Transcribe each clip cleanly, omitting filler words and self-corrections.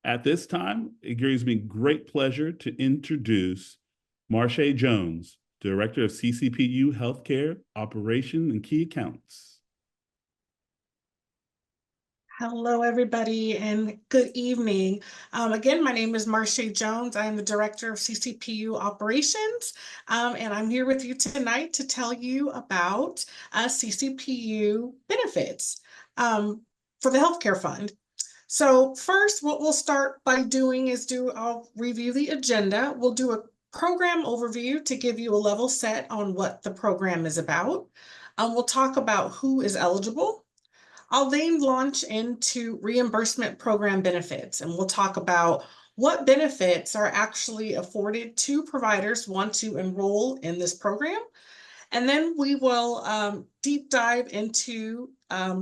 At this time, it gives me great pleasure to introduce Marche Jones, Director of CCPU Healthcare Operation and Key Accounts. Hello, everybody, and good evening. Again, my name is Marche Jones. I am the Director of CCPU Operations, and I'm here with you tonight to tell you about CCPU benefits for the Healthcare Fund. So first, what we'll start by doing is I'll review the agenda. We'll do a program overview to give you a level set on what the program is about. We'll talk about who is eligible. I'll then launch into reimbursement program benefits, and we'll talk about what benefits are actually afforded to providers who want to enroll in this program. And then we will deep dive into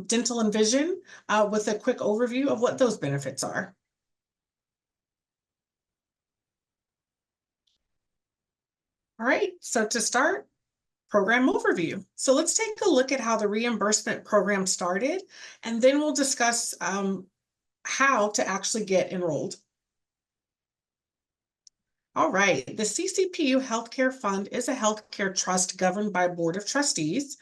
dental and vision with a quick overview of what those benefits are. All right, so to start, program overview. So let's take a look at how the reimbursement program started, and then we'll discuss how to actually get enrolled. All right, the CCPU Healthcare Fund is a healthcare trust governed by a board of trustees.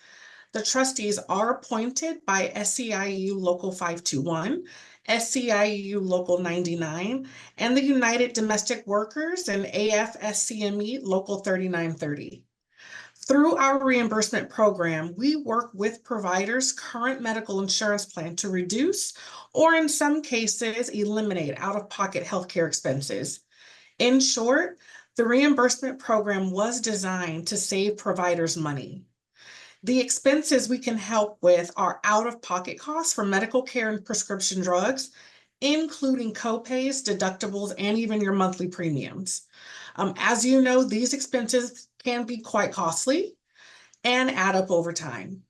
The trustees are appointed by SEIU Local 521, SEIU Local 99, and the United Domestic Workers and AFSCME Local 3930. Through our reimbursement program, we work with providers' current medical insurance plan to reduce, or in some cases, eliminate out-of-pocket healthcare expenses. In short, the reimbursement program was designed to save providers money. The expenses we can help with are out-of-pocket costs for medical care and prescription drugs, including copays, deductibles, and even your monthly premiums. As you know, these expenses can be quite costly and add up over time.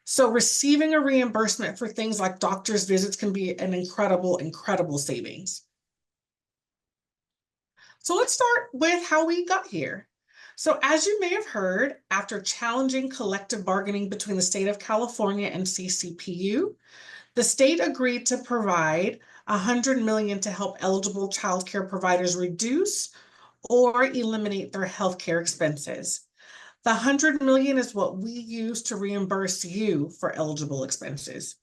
So receiving a reimbursement for things like doctor's visits can be an incredible savings. So let's start with how we got here. So as you may have heard, after challenging collective bargaining between the state of California and CCPU, the state agreed to provide $100 million to help eligible child care providers reduce or eliminate their healthcare expenses. The $100 million is what we use to reimburse you for eligible expenses.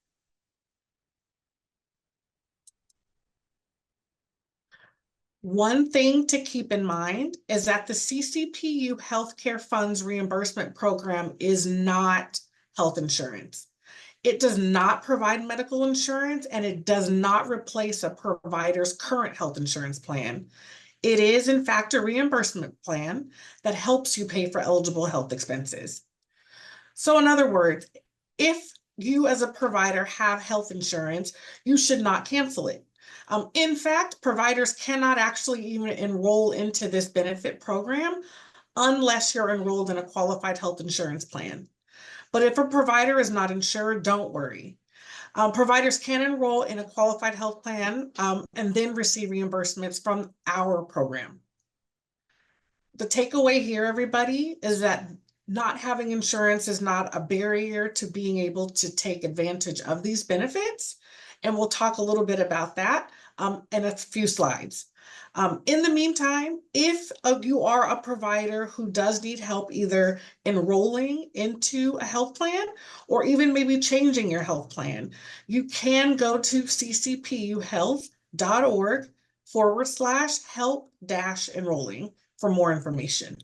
One thing to keep in mind is that the CCPU Healthcare Fund's reimbursement program is not health insurance. It does not provide medical insurance, and it does not replace a provider's current health insurance plan. It is, in fact, a reimbursement plan that helps you pay for eligible health expenses. So in other words, if you as a provider have health insurance, you should not cancel it. In fact, providers cannot actually even enroll into this benefit program unless you're enrolled in a qualified health insurance plan. But if a provider is not insured, don't worry. Providers can enroll in a qualified health plan and then receive reimbursements from our program. The takeaway here, everybody, is that not having insurance is not a barrier to being able to take advantage of these benefits. And we'll talk a little bit about that in a few slides. In the meantime, if you are a provider who does need help either enrolling into a health plan or even maybe changing your health plan, you can go to ccpuhealth.org/help-enrolling for more information.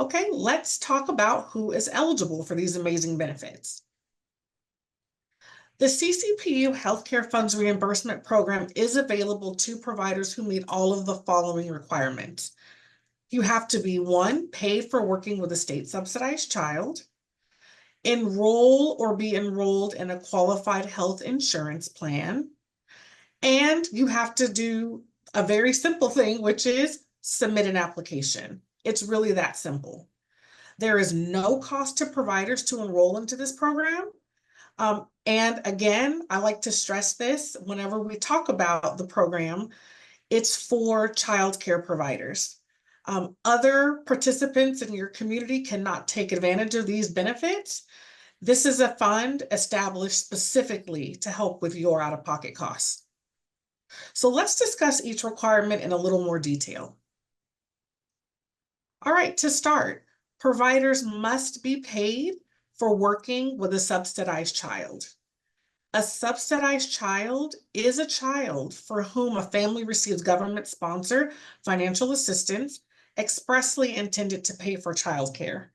Okay, let's talk about who is eligible for these amazing benefits. The CCPU Healthcare Fund's reimbursement program is available to providers who meet all of the following requirements. You have to be, 1, paid for working with a state-subsidized child, enroll or be enrolled in a qualified health insurance plan, and you have to do a very simple thing, which is submit an application. It's really that simple. There is no cost to providers to enroll into this program. And again, I like to stress this whenever we talk about the program, it's for child care providers. Other participants in your community cannot take advantage of these benefits. This is a fund established specifically to help with your out-of-pocket costs. So let's discuss each requirement in a little more detail. All right, to start, providers must be paid for working with a subsidized child. A subsidized child is a child for whom a family receives government-sponsored financial assistance expressly intended to pay for childcare.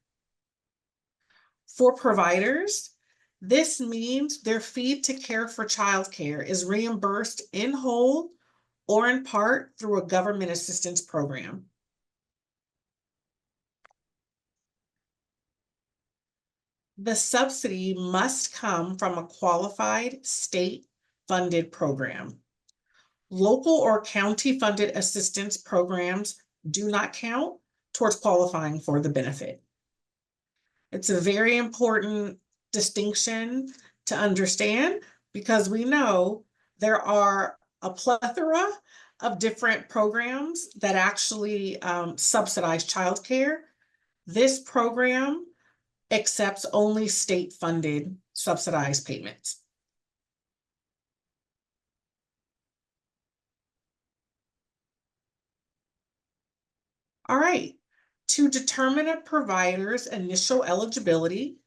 For providers, this means their fee to care for childcare is reimbursed in whole or in part through a government assistance program. The subsidy must come from a qualified state-funded program. Local or county-funded assistance programs do not count towards qualifying for the benefit. It's a very important distinction to understand because we know there are a plethora of different programs that actually subsidize childcare. This program accepts only state-funded subsidized payments. All right, to determine a provider's initial eligibility,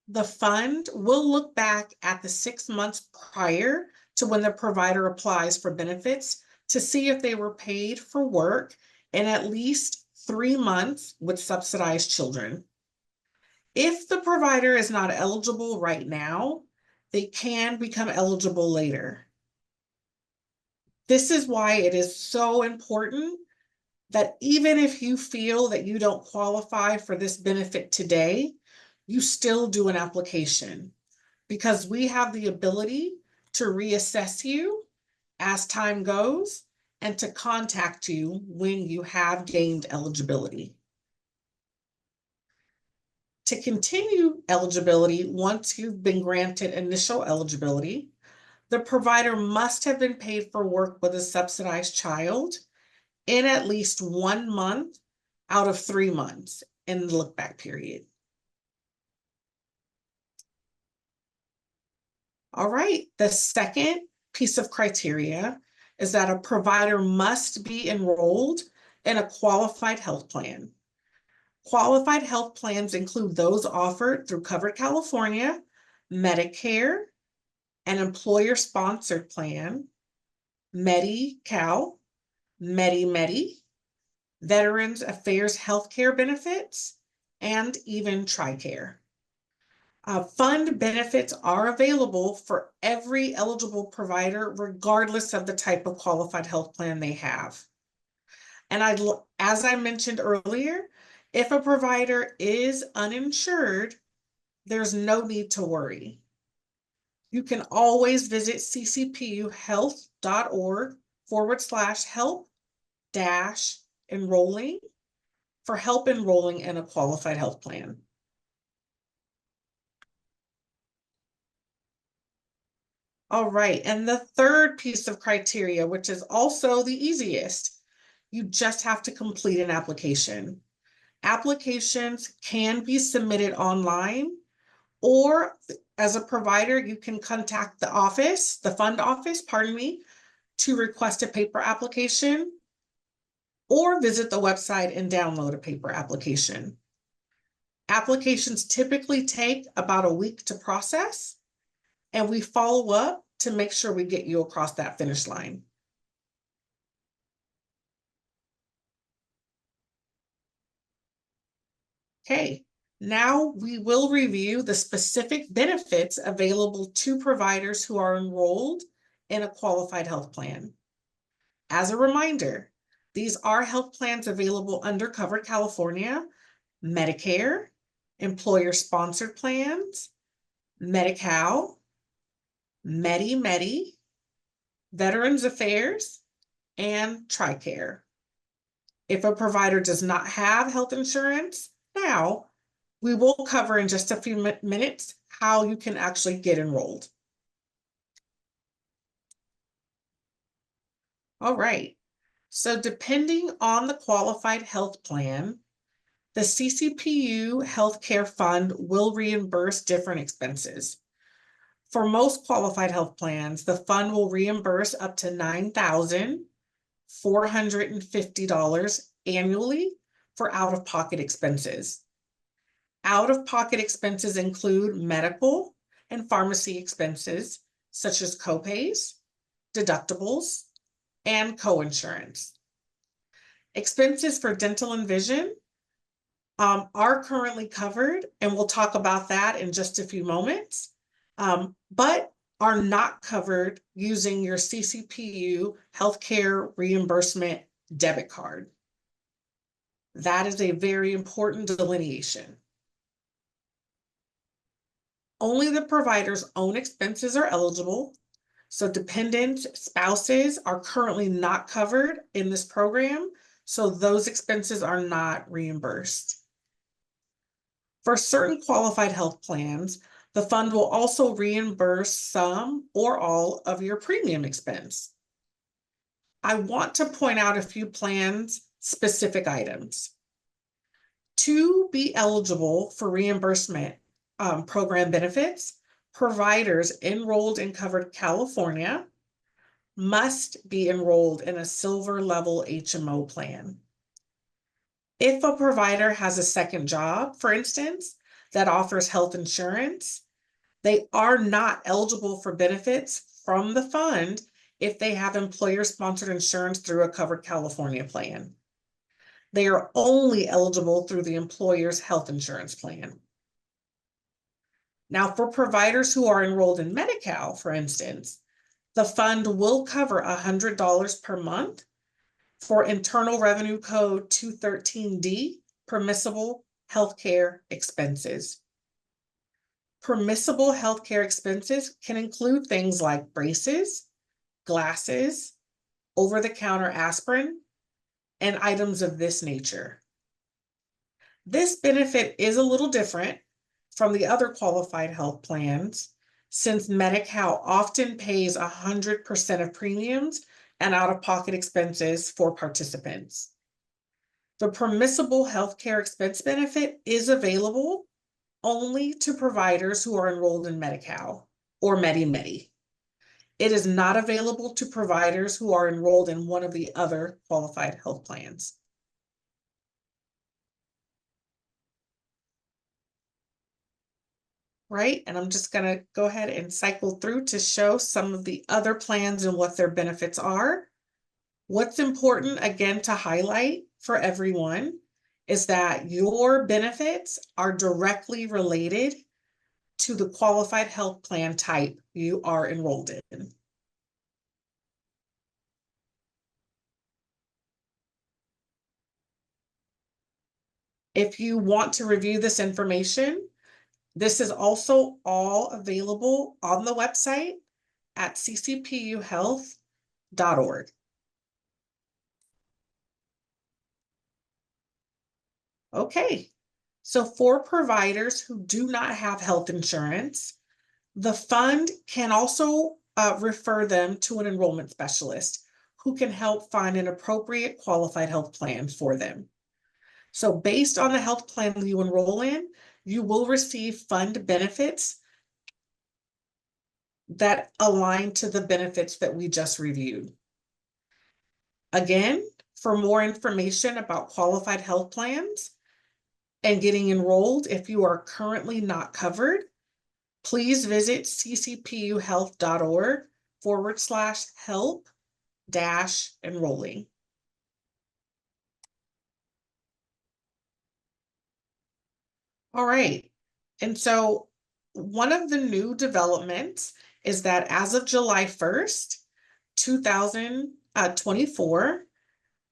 the fund will look back at the 6 months prior to when the provider applies for benefits to see if they were paid for work in at least 3 months with subsidized children. If the provider is not eligible right now, they can become eligible later. This is why it is so important that even if you feel that you don't qualify for this benefit today, you still do an application because we have the ability to reassess you as time goes and to contact you when you have gained eligibility. To continue eligibility, once you've been granted initial eligibility, the provider must have been paid for work with a subsidized child in at least 1 month out of 3 months in the look-back period. All right, the second piece of criteria is that a provider must be enrolled in a qualified health plan. Qualified health plans include those offered through Covered California, Medicare, an employer-sponsored plan, Medi-Cal, Medi-Medi, Veterans Affairs Healthcare Benefits, and even TRICARE. Fund benefits are available for every eligible provider, regardless of the type of qualified health plan they have. And as I mentioned earlier, if a provider is uninsured, there's no need to worry. You can always visit ccpuhealth.org/help-enrolling for help enrolling in a qualified health plan. All right, and the third piece of criteria, which is also the easiest, you just have to complete an application. Applications can be submitted online, or as a provider, you can contact the office, the fund office, pardon me, to request a paper application, or visit the website and download a paper application. Applications typically take about a week to process, and we follow up to make sure we get you across that finish line. Okay, now we will review the specific benefits available to providers who are enrolled in a qualified health plan. As a reminder, these are health plans available under Covered California, Medicare, employer-sponsored plans, Medi-Cal, Medi-Medi, Veterans Affairs, and TRICARE. If a provider does not have health insurance now, we will cover in just a few minutes how you can actually get enrolled. All right, so depending on the qualified health plan, The CCPU Healthcare Fund will reimburse different expenses. For most qualified health plans, the fund will reimburse up to $9,450 annually for out-of-pocket expenses. Out-of-pocket expenses include medical and pharmacy expenses, such as copays, deductibles, and coinsurance. Expenses for dental and vision are currently covered, and we'll talk about that in just a few moments, but are not covered using your CCPU healthcare reimbursement debit card. That is a very important delineation. Only the provider's own expenses are eligible, so dependents, spouses are currently not covered in this program, so those expenses are not reimbursed. For certain qualified health plans, the fund will also reimburse some or all of your premium expense. I want to point out a few plans' specific items. To be eligible for reimbursement program benefits, providers enrolled in Covered California must be enrolled in a silver level HMO plan. If a provider has a second job, for instance, that offers health insurance, they are not eligible for benefits from the fund if they have employer-sponsored insurance through a Covered California plan. They are only eligible through the employer's health insurance plan. Now, for providers who are enrolled in Medi-Cal, for instance, the fund will cover $100 per month for Internal Revenue Code 213D, permissible healthcare expenses. Permissible healthcare expenses can include things like braces, glasses, over-the-counter aspirin, and items of this nature. This benefit is a little different from the other qualified health plans, since Medi-Cal often pays 100% of premiums and out-of-pocket expenses for participants. The permissible healthcare expense benefit is available only to providers who are enrolled in Medi-Cal or Medi-Medi. It is not available to providers who are enrolled in one of the other qualified health plans. Right, and I'm just gonna go ahead and cycle through to show some of the other plans and what their benefits are. What's important, again, to highlight for everyone is that your benefits are directly related to the qualified health plan type you are enrolled in. If you want to review this information, this is also all available on the website at ccpuhealth.org. Okay, so for providers who do not have health insurance, the fund can also refer them to an enrollment specialist who can help find an appropriate qualified health plan for them. So based on the health plan you enroll in, you will receive fund benefits that align to the benefits that we just reviewed. Again, for more information about qualified health plans and getting enrolled if you are currently not covered, please visit ccpuhealth.org/help-enrolling. All right, and so one of the new developments is that as of July 1st, 2024,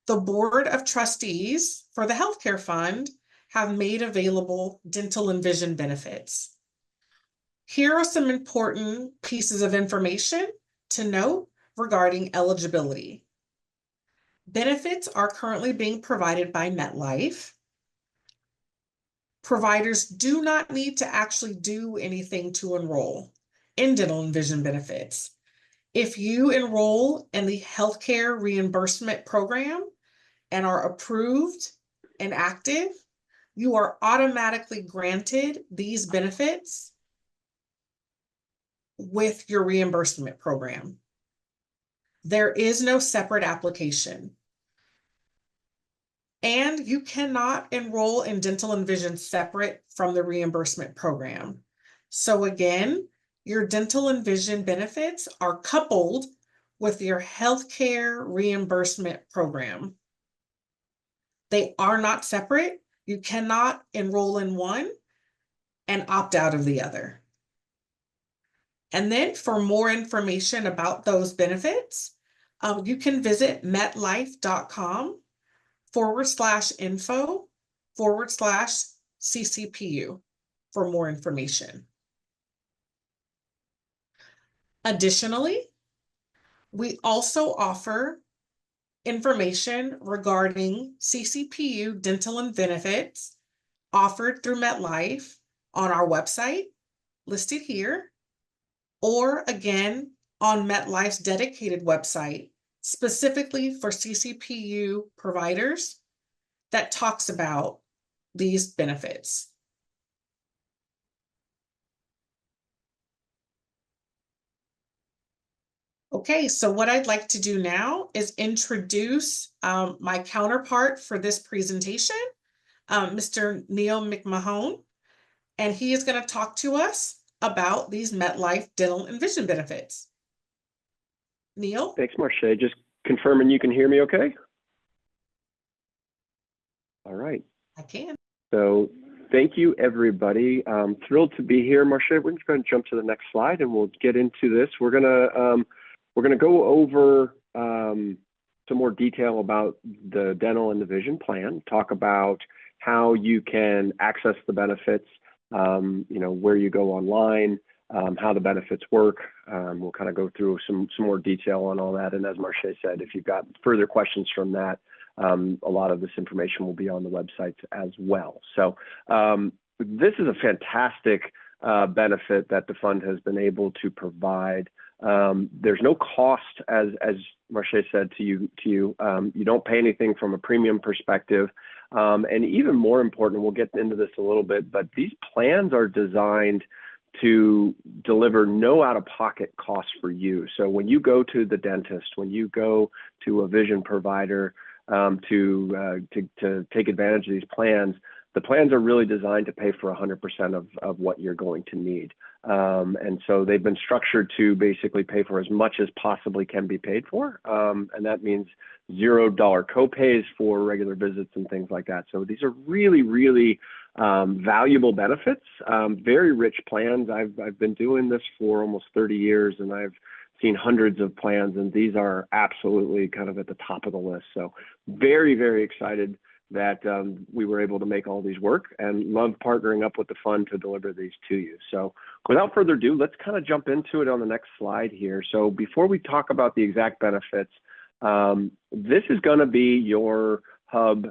the Board of Trustees for the Healthcare Fund have made available dental and vision benefits. Here are some important pieces of information to note regarding eligibility. Benefits are currently being provided by MetLife. Providers do not need to actually do anything to enroll in dental and vision benefits. If you enroll in the healthcare reimbursement program and are approved and active, you are automatically granted these benefits with your reimbursement program. There is no separate application. And you cannot enroll in dental and vision separate from the reimbursement program. So again, your dental and vision benefits are coupled with your healthcare reimbursement program. They are not separate. You cannot enroll in one and opt out of the other. And then for more information about those benefits, you can visit metlife.com/info/CCPU for more information. Additionally, we also offer information regarding CCPU dental and benefits offered through MetLife on our website, listed here, or again on MetLife's dedicated website, specifically for CCPU providers, that talks about these benefits. Okay, so what I'd like to do now is introduce my counterpart for this presentation, Mr. Neil McMahon, and he is going to talk to us about these MetLife dental and vision benefits. Neil? Thanks, Marche. Just confirming you can hear me okay? All right. I can. So thank you, everybody. I'm thrilled to be here. Marche, we're just going to jump to the next slide and we'll get into this. We're going to go over some more detail about the dental and the vision plan, talk about how you can access the benefits, where you go online, how the benefits work. We'll kind of go through some more detail on all that. And as Marche said, if you've got further questions from that, a lot of this information will be on the website as well. So this is a fantastic benefit that the fund has been able to provide. There's no cost, as Marche said to you. You don't pay anything from a premium perspective. And even more important, we'll get into this a little bit, but these plans are designed to deliver no out-of-pocket costs for you. So when you go to the dentist, when you go to a vision provider to take advantage of these plans, the plans are really designed to pay for 100% of what you're going to need. And so they've been structured to basically pay for as much as possibly can be paid for. And that means $0 copays for regular visits and things like that. So these are really, really valuable benefits, very rich plans. I've been doing this for almost 30 years and I've seen hundreds of plans, and these are absolutely kind of at the top of the list. So very, very excited that we were able to make all these work and love partnering up with the fund to deliver these to you. So without further ado, let's kind of jump into it on the next slide here. So before we talk about the exact benefits, this is going to be your hub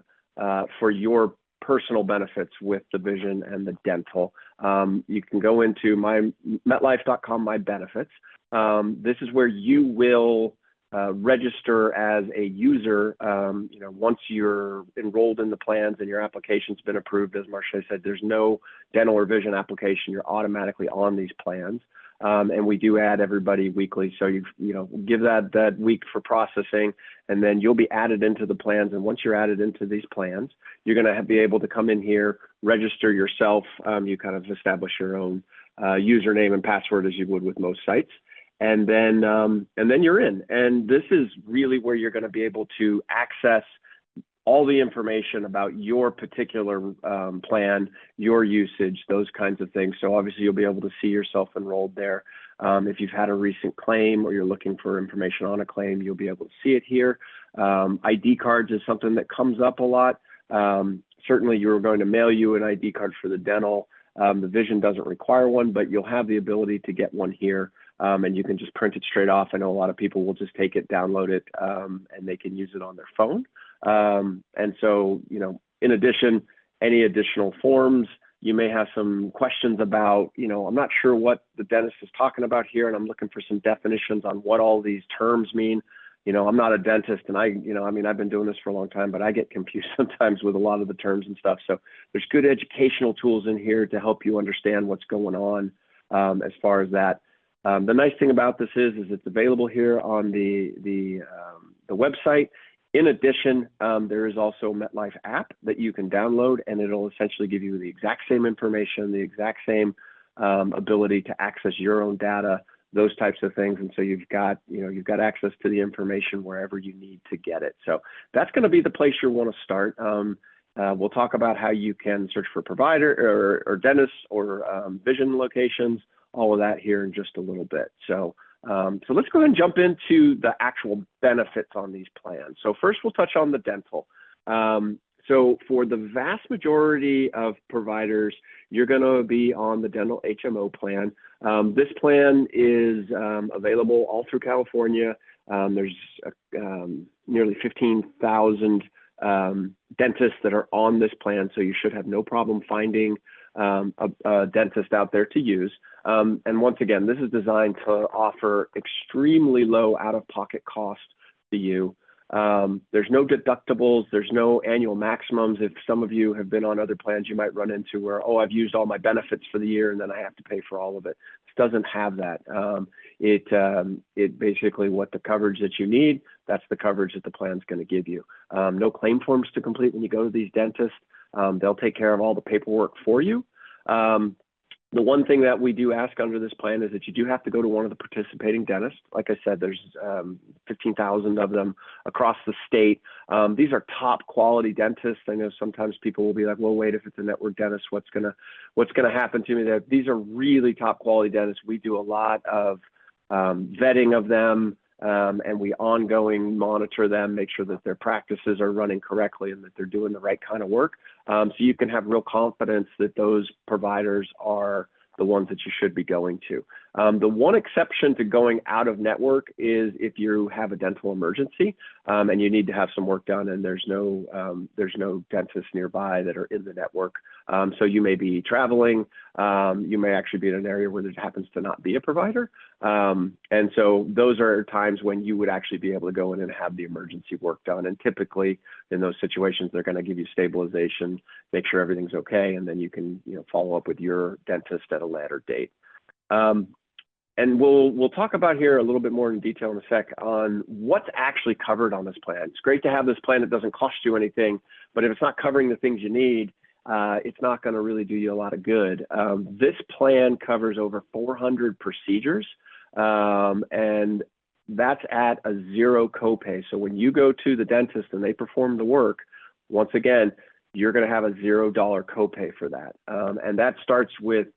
for your personal benefits with the vision and the dental. You can go into metlife.com, my benefits. This is where you will register as a user. Once you're enrolled in the plans and your application's been approved, as Marche said, there's no dental or vision application. You're automatically on these plans. And we do add everybody weekly. So you give that week for processing, and then you'll be added into the plans. And once you're added into these plans, you're going to be able to come in here, register yourself. You kind of establish your own username and password as you would with most sites. And then you're in. And this is really where you're going to be able to access all the information about your particular plan, your usage, those kinds of things. So obviously you'll be able to see yourself enrolled there. If you've had a recent claim or you're looking for information on a claim, you'll be able to see it here. ID cards is something that comes up a lot. Certainly you're going to mail you an ID card for the dental. The vision doesn't require one, but you'll have the ability to get one here. And you can just print it straight off. I know a lot of people will just take it, download it, and they can use it on their phone. And so, in addition, any additional forms, you may have some questions about, I'm not sure what the dentist is talking about here, and I'm looking for some definitions on what all these terms mean. I'm not a dentist, and I've been doing this for a long time, but I get confused sometimes with a lot of the terms and stuff. So there's good educational tools in here to help you understand what's going on as far as that. The nice thing about this is it's available here on the website. In addition, there is also a MetLife app that you can download, and it'll essentially give you the exact same information, the exact same ability to access your own data, those types of things. And so you've got access to the information wherever you need to get it. So that's going to be the place you want to start. We'll talk about how you can search for provider or dentists or vision locations, all of that here in just a little bit. So let's go ahead and jump into the actual benefits on these plans. So first we'll touch on the dental. So for the vast majority of providers, you're going to be on the dental HMO plan. This plan is available all through California. There's nearly 15,000 dentists that are on this plan, so you should have no problem finding a dentist out there to use. And once again, this is designed to offer extremely low out-of-pocket cost to you. There's no deductibles, there's no annual maximums. If some of you have been on other plans, you might run into where, oh, I've used all my benefits for the year and then I have to pay for all of it. This doesn't have that. It basically what the coverage that you need, that's the coverage that the plan's going to give you. No claim forms to complete when you go to these dentists. They'll take care of all the paperwork for you. The one thing that we do ask under this plan is that you do have to go to one of the participating dentists. Like I said, there's 15,000 of them across the state. These are top quality dentists. I know sometimes people will be like, well, wait, if it's a network dentist, what's gonna happen to me? These are really top quality dentists. We do a lot of vetting of them, and we ongoing monitor them, make sure that their practices are running correctly and that they're doing the right kind of work. So you can have real confidence that those providers are the ones that you should be going to. The one exception to going out of network is if you have a dental emergency and you need to have some work done and there's no dentists nearby that are in the network. So you may be traveling, you may actually be in an area where there happens to not be a provider. And so those are times when you would actually be able to go in and have the emergency work done. And typically in those situations, they're going to give you stabilization, make sure everything's okay, and then you can follow up with your dentist at a later date. And we'll talk about here a little bit more in detail in a sec on what's actually covered on this plan. It's great to have this plan that doesn't cost you anything, but if it's not covering the things you need, it's not going to really do you a lot of good. This plan covers over 400 procedures, and that's at a zero copay. So when you go to the dentist and they perform the work, once again, you're going to have a $0 copay for that. And that starts with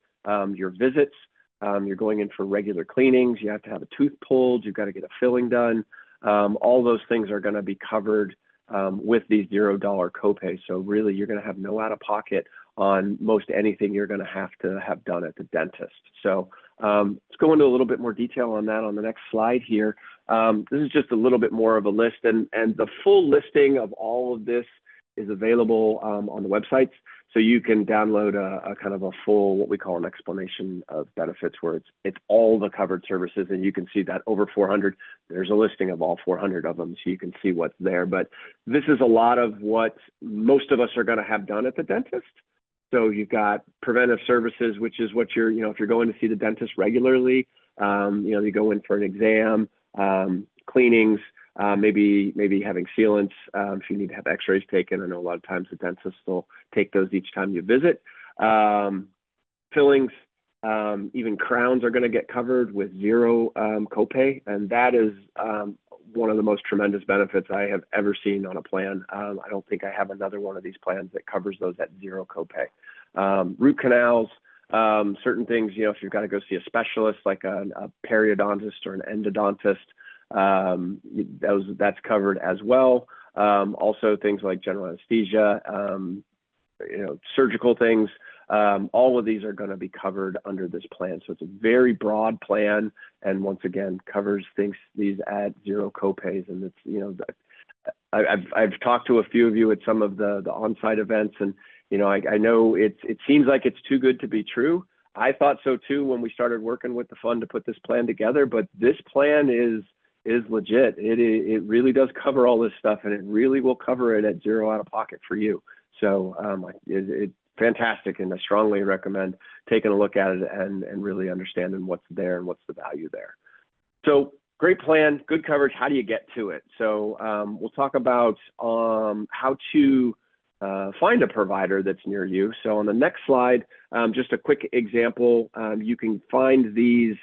your visits. You're going in for regular cleanings. You have to have a tooth pulled. You've got to get a filling done. All those things are going to be covered with these $0 copays. So really, you're going to have no out-of-pocket on most anything you're going to have done at the dentist. So let's go into a little bit more detail on that on the next slide here. This is just a little bit more of a list, and the full listing of all of this is available on the websites. So you can download a kind of a full, what we call an explanation of benefits, where it's all the covered services, and you can see that over 400, there's a listing of all 400 of them, so you can see what's there. But this is a lot of what most of us are going to have done at the dentist. So you've got preventive services, which is what you're, if you're going to see the dentist regularly, you go in for an exam, cleanings, maybe having sealants, if you need to have x-rays taken. I know a lot of times the dentists will take those each time you visit. Fillings, even crowns are going to get covered with $0 copay, and that is one of the most tremendous benefits I have ever seen on a plan. I don't think I have another one of these plans that covers those at $0 copay. Root canals, certain things, if you've got to go see a specialist like a periodontist or an endodontist, that's covered as well. Also things like general anesthesia, surgical things, all of these are going to be covered under this plan. So it's a very broad plan, and once again covers these at $0 copays. And it's I've talked to a few of you at some of the on-site events, and I know it seems like it's too good to be true. I thought so too when we started working with the fund to put this plan together, but this plan is is legit. It really does cover all this stuff, and it really will cover it at zero out of pocket for you. So it's fantastic, and I strongly recommend taking a look at it and really understanding what's there and what's the value there. So great plan, good coverage. How do you get to it? So we'll talk about how to find a provider that's near you. So on the next slide, just a quick example, you can find these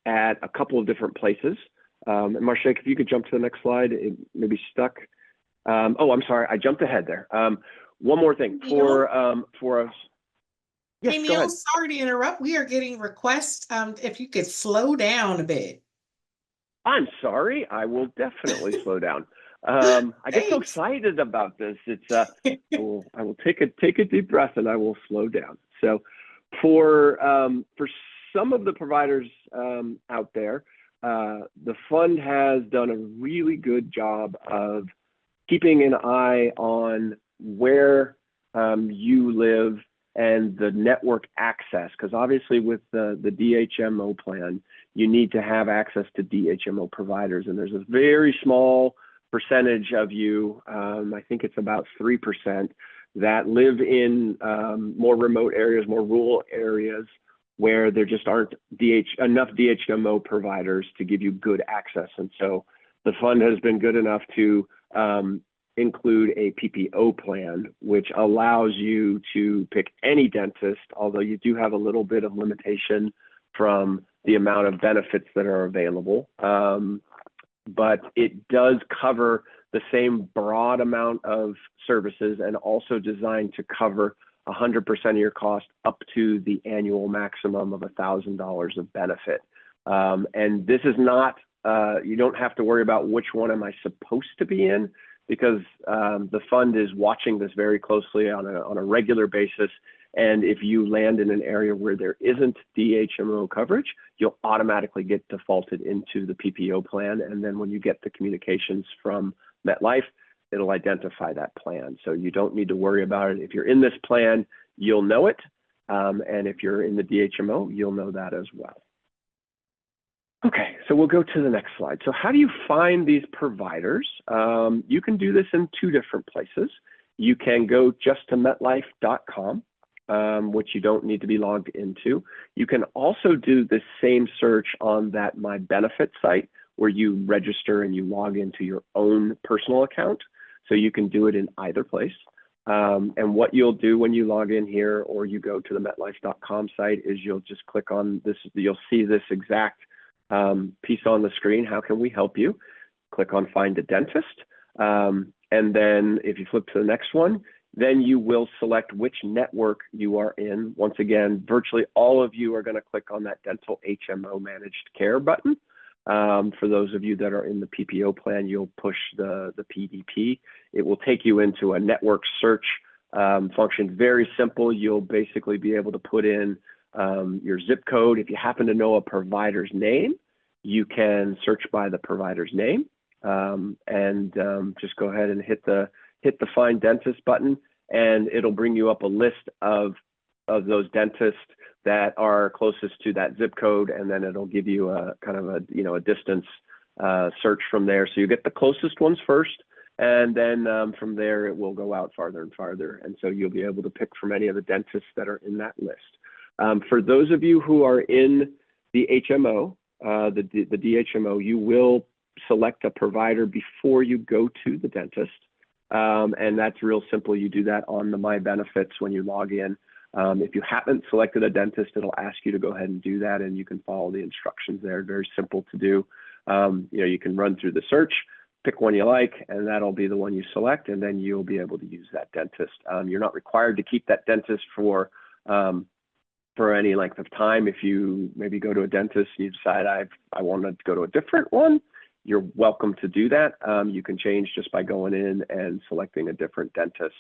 at a couple of different places. And Marcia, if you could jump to the next slide, it may be stuck. Oh, I'm sorry, I jumped ahead there. One more thing for us. Yes, Hey, go Neil, ahead. sorry to interrupt. We are getting requests if you could slow down a bit. I'm sorry, I will definitely slow down. I get so Thanks. excited about this. It's I will take a deep breath and I will slow down. So for some of the providers out there, the fund has done a really good job of keeping an eye on where you live and the network access, because obviously with the DHMO plan, you need to have access to DHMO providers, and there's a very small percentage of you, I think it's about 3%, that live in more remote areas, more rural areas, where there just aren't enough DHMO providers to give you good access. And so the fund has been good enough to include a PPO plan, which allows you to pick any dentist, although you do have a little bit of limitation from the amount of benefits that are available. But it does cover the same broad amount of services and also designed to cover 100% of your cost up to the annual maximum of $1,000 of benefit. And this is not, you don't have to worry about which one am I supposed to be in, because the fund is watching this very closely on a regular basis. And if you land in an area where there isn't DHMO coverage, you'll automatically get defaulted into the PPO plan. And then when you get the communications from MetLife, it'll identify that plan. So you don't need to worry about it. If you're in this plan, you'll know it. And if you're in the DHMO, you'll know that as well. Okay, so we'll go to the next slide. So how do you find these providers? You can do this in two different places. You can go just to metlife.com, which you don't need to be logged into. You can also do the same search on that My Benefits site, where you register and you log into your own personal account. So you can do it in either place. And what you'll do when you log in here or you go to the metlife.com site is you'll just click on this. You'll see this exact piece on the screen. How can we help you? Click on Find a Dentist. And then if you flip to the next one, then you will select which network you are in. Once again, virtually all of you are going to click on that Dental HMO Managed Care button. For those of you that are in the PPO plan, you'll push the PDP. It will take you into a network search function. Very simple. You'll basically be able to put in your zip code. If you happen to know a provider's name, you can search by the provider's name and just go ahead and hit the Find Dentist button, and it'll bring you up a list of those dentists that are closest to that zip code, and then it'll give you a kind of a distance search from there. So you get the closest ones first, and then from there it will go out farther and farther, and so you'll be able to pick from any of the dentists that are in that list. For those of you who are in the HMO, the DHMO, you will select a provider before you go to the dentist. And that's real simple. You do that on the My Benefits when you log in. If you haven't selected a dentist, it'll ask you to go ahead and do that, and you can follow the instructions there. Very simple to do. You can run through the search, pick one you like, and that'll be the one you select, and then you'll be able to use that dentist. You're not required to keep that dentist for any length of time. If you maybe go to a dentist and you decide I want to go to a different one, you're welcome to do that. You can change just by going in and selecting a different dentist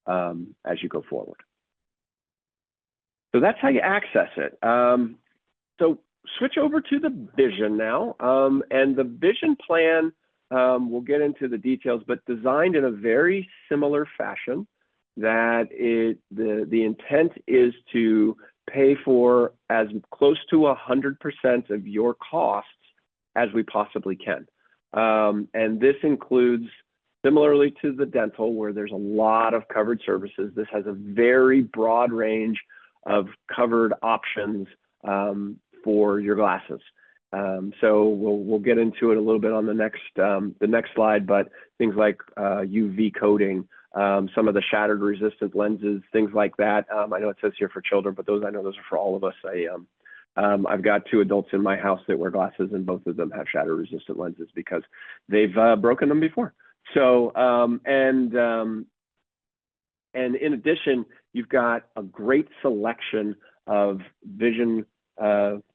as you go forward. So that's how you access it. So switch over to the Vision now. And the Vision plan, we'll get into the details, but designed in a very similar fashion, that the intent is to pay for as close to 100% of your costs as we possibly can. And this includes, similarly to the dental, where there's a lot of covered services, this has a very broad range of covered options for your glasses. So we'll get into it a little bit on the next slide, but things like UV coating, some of the shattered resistant lenses, things like that. I know it says here for children, but I know those are for all of us. I've got 2 adults in my house that wear glasses, and both of them have shatter resistant lenses because they've broken them before. So, and in addition, you've got a great selection of vision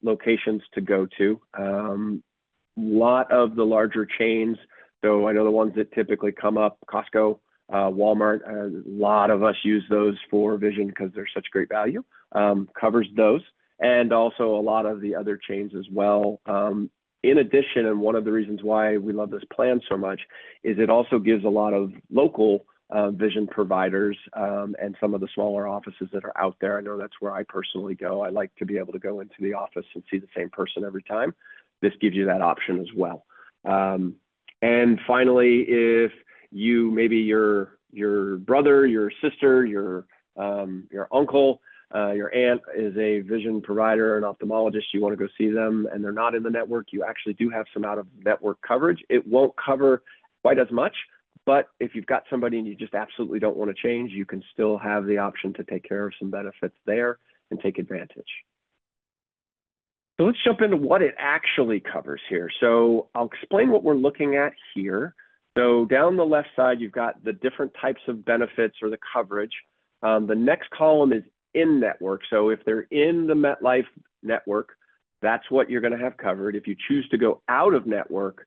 locations to go to. Lot of the larger chains. So I know the ones that typically come up, Costco, Walmart, a lot of us use those for vision because they're such great value, covers those. And also a lot of the other chains as well. In addition, and one of the reasons why we love this plan so much is it also gives a lot of local vision providers and some of the smaller offices that are out there. I know that's where I personally go. I like to be able to go into the office and see the same person every time. This gives you that option as well. And finally, if you, maybe your brother, your sister, your uncle, your aunt is a vision provider, an ophthalmologist, you want to go see them and they're not in the network, you actually do have some out-of-network coverage. It won't cover quite as much, but if you've got somebody and you just absolutely don't want to change, you can still have the option to take care of some benefits there and take advantage. So let's jump into what it actually covers here. So I'll explain what we're looking at here. So down the left side, you've got the different types of benefits or the coverage. The next column is in-network. So if they're in the MetLife network, that's what you're going to have covered. If you choose to go out of network,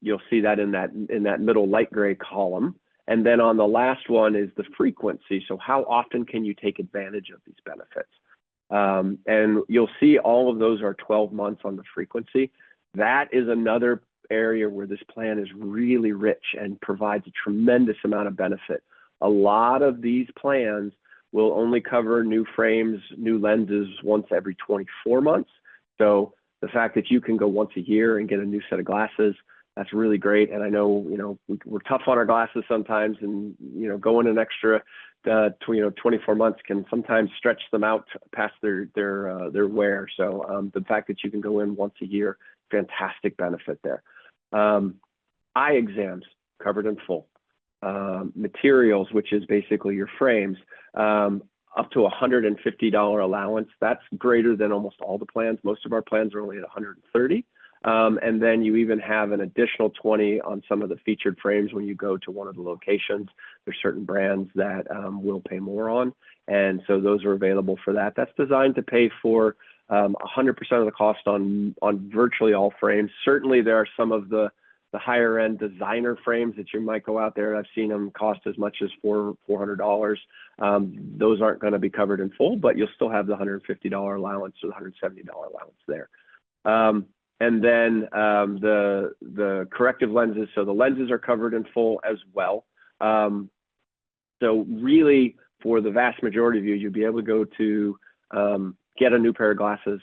you'll see that in that middle light gray column. And then on the last one is the frequency. So how often can you take advantage of these benefits? And you'll see all of those are 12 months on the frequency. That is another area where this plan is really rich and provides a tremendous amount of benefit. A lot of these plans will only cover new frames, new lenses once every 24 months. So the fact that you can go once a year and get a new set of glasses, that's really great. And I know, we're tough on our glasses sometimes, and, going an extra 24 months can sometimes stretch them out past their wear. So the fact that you can go in once a year, fantastic benefit there. Eye exams covered in full. Materials, which is basically your frames, up to $150 allowance. That's greater than almost all the plans. Most of our plans are only at $130. And then you even have an additional 20 on some of the featured frames when you go to one of the locations. There's certain brands that will pay more on. And so those are available for that. That's designed to pay for 100% of the cost on virtually all frames. Certainly there are some of the higher end designer frames that you might go out there. I've seen them cost as much as $400. Those aren't going to be covered in full, but you'll still have the $150 allowance or the $170 allowance there. And then the corrective lenses. So the lenses are covered in full as well. So really, for the vast majority of you, you'll be able to go to get a new pair of glasses,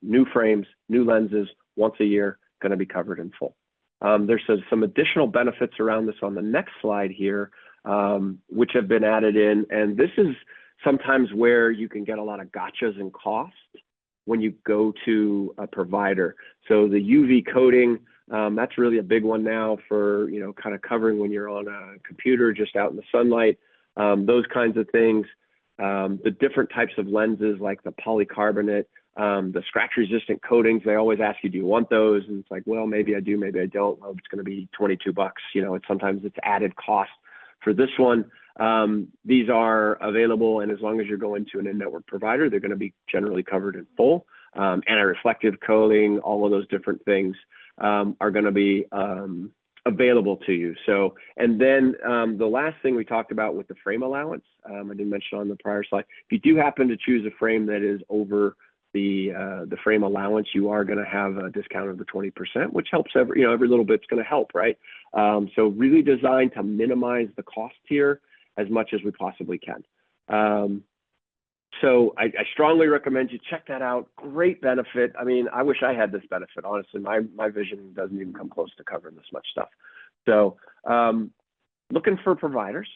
new frames, new lenses once a year, going to be covered in full. There's some additional benefits around this on the next slide here, which have been added in. And this is sometimes where you can get a lot of gotchas in cost when you go to a provider. So the UV coating, that's really a big one now for, kind of covering when you're on a computer, just out in the sunlight, those kinds of things. The different types of lenses like the polycarbonate, the scratch resistant coatings, they always ask you, do you want those? And it's like, well, maybe I do, maybe I don't. Well, it's going to be $22. Sometimes it's added cost for this one. These are available, and as long as you're going to an in-network provider, they're going to be generally covered in full. Anti-reflective coating, all of those different things are going to be available to you. So, and then the last thing we talked about with the frame allowance, I didn't mention on the prior slide, if you do happen to choose a frame that is over the frame allowance, you are going to have a discount of the 20%, which helps every little bit's going to help, right? So really designed to minimize the cost here as much as we possibly can. So I strongly recommend you check that out. Great benefit. I mean, I wish I had this benefit. Honestly, my vision doesn't even come close to covering this much stuff. So looking for providers,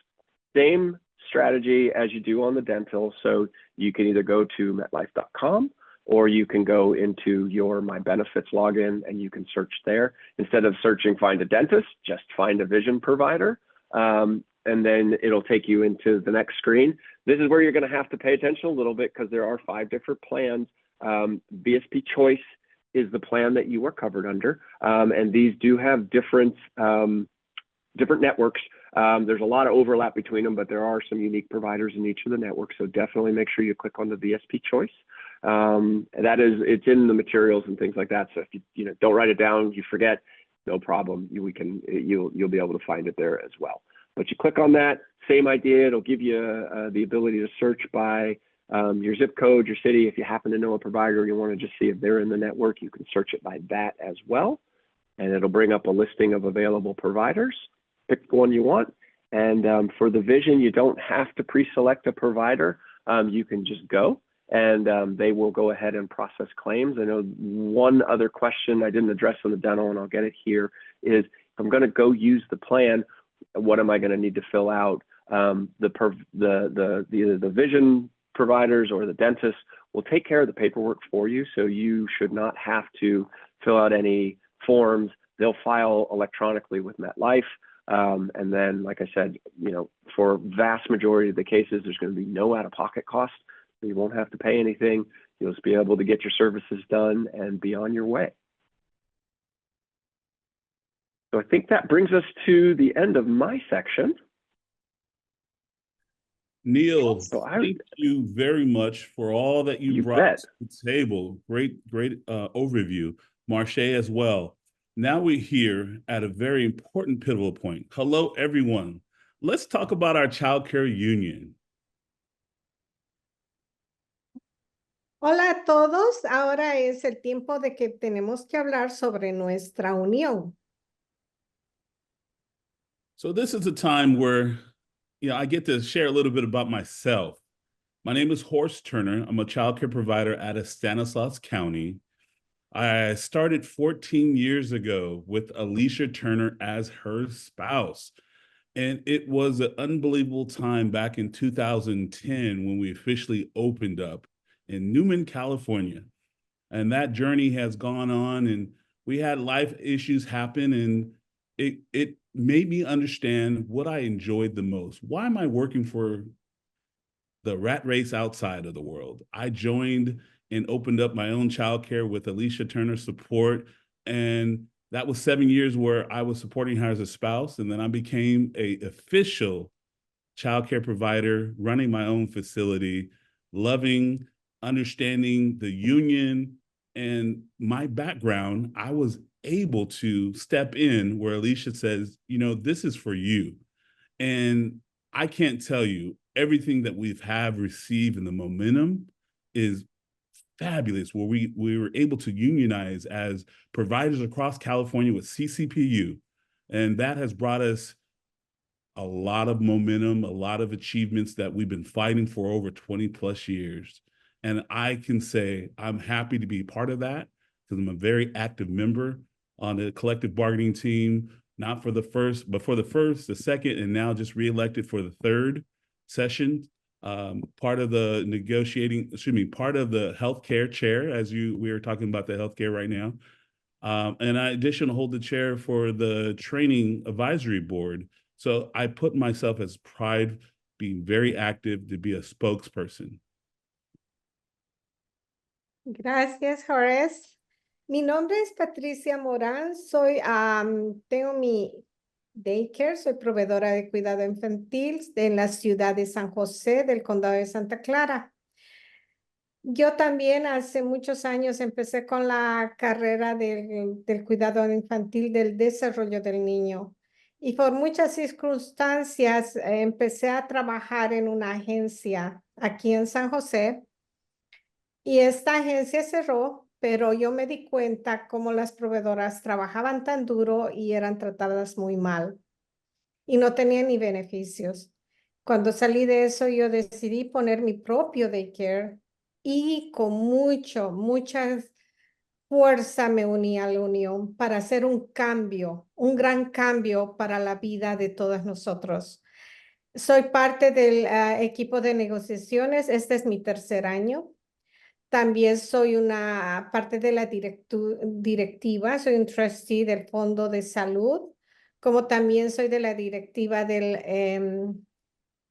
same strategy as you do on the dental. So you can either go to metlife.com or you can go into your My Benefits login and you can search there. Instead of searching find a dentist, just find a vision provider. And then it'll take you into the next screen. This is where you're going to have to pay attention a little bit because there are 5 different plans. VSP Choice is the plan that you are covered under. And these do have different networks. There's a lot of overlap between them, but there are some unique providers in each of the networks. So definitely make sure you click on the VSP Choice. It's in the materials and things like that. So if you don't write it down, you forget, no problem. You'll be able to find it there as well. But you click on that, same idea. It'll give you the ability to search by your zip code, your city. If you happen to know a provider, you want to just see if they're in the network, you can search it by that as well. And it'll bring up a listing of available providers. Pick the one you want. And for the vision, you don't have to pre-select a provider. You can just go and they will go ahead and process claims. I know one other question I didn't address on the dental, and I'll get it here, is if I'm going to go use the plan, what am I going to need to fill out? The vision providers or the dentist will take care of the paperwork for you. So you should not have to fill out any forms. They'll file electronically with MetLife. And then, like I said, for vast majority of the cases, there's going to be no out-of-pocket cost. You won't have to pay anything. You'll just be able to get your services done and be on your way. So I think that brings us to the end of my section. Neil, thank you very much for all that you brought to the table. Great overview. Marche as well. Now we're here at a very important pivotal point. Hello, everyone. Let's talk about our child care union. Hola a todos. Ahora es el tiempo de que tenemos que hablar sobre nuestra unión. So this is a time where, I get to share a little bit about myself. My name is Horst Turner. I'm a child care provider out of Stanislaus County. I started 14 years ago with Alicia Turner as her spouse. And it was an unbelievable time back in 2010 when we officially opened up in Newman, California. And that journey has gone on, and we had life issues happen, and it made me understand what I enjoyed the most. Why am I working for the rat race outside of the world? I joined and opened up my own childcare with Alicia Turner support. And that was 7 years where I was supporting her as a spouse. And then I became an official childcare provider, running my own facility, loving, understanding the union and my background. I was able to step in where Alicia says, this is for you. And I can't tell you, everything that we've received and the momentum is fabulous, where we were able to unionize as providers across California with CCPU. And that has brought us a lot of momentum, a lot of achievements that we've been fighting for over 20 plus years. And I can say I'm happy to be part of that because I'm a very active member on the collective bargaining team, not for the first, but for the first, the second, and now just reelected for the third session. Part of the part of the healthcare chair, as we are talking about the healthcare right now. And I additionally hold the chair for the training advisory board. So I put myself as pride, being very active, to be a spokesperson. Gracias, Horace. Mi nombre es Patricia Morán. Tengo mi daycare, soy proveedora de cuidado infantil en la ciudad de San José, del condado de Santa Clara. Yo también hace muchos años empecé con la carrera del cuidado infantil, del desarrollo del niño. Y por muchas circunstancias empecé a trabajar en una agencia aquí en San José. Y esta agencia cerró, pero yo me di cuenta cómo las proveedoras trabajaban tan duro y eran tratadas muy mal. Y no tenían ni beneficios. Cuando salí de eso, yo decidí poner mi propio daycare y con mucha fuerza me uní a la unión para hacer un cambio, un gran cambio para la vida de todos nosotros. Soy parte del equipo de negociaciones. Este es mi tercer año. También soy una parte de la directiva, soy un trustee del Fondo de Salud, como también soy de la directiva del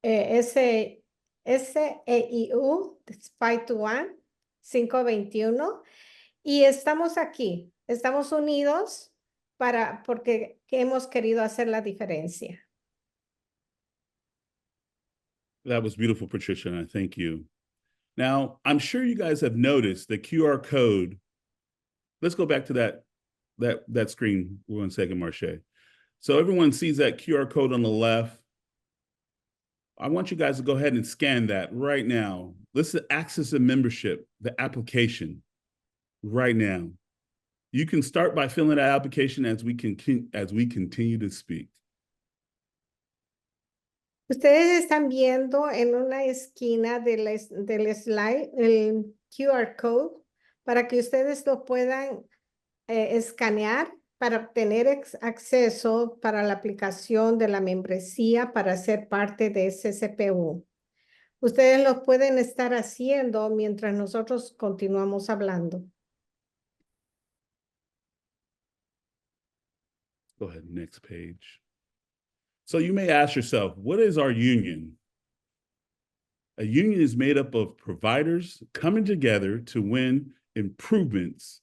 SEIU, 521, 521, y estamos aquí, estamos unidos porque hemos querido hacer la diferencia. That was beautiful, Patricia, and I thank you. Now, I'm sure you guys have noticed the QR code. Let's go back to that screen 1 second, Marche. So everyone sees that QR code on the left. I want you guys to go ahead and scan that right now. Let's access the membership, the application right now. You can start by filling that application as we continue to speak. Ustedes están viendo en una esquina del slide el QR code para que ustedes lo puedan escanear para obtener acceso para la aplicación de la membresía para ser parte de CCPU. Ustedes lo pueden estar haciendo mientras nosotros continuamos hablando. Go ahead, next page. So you may ask yourself, what is our union? A union is made up of providers coming together to win improvements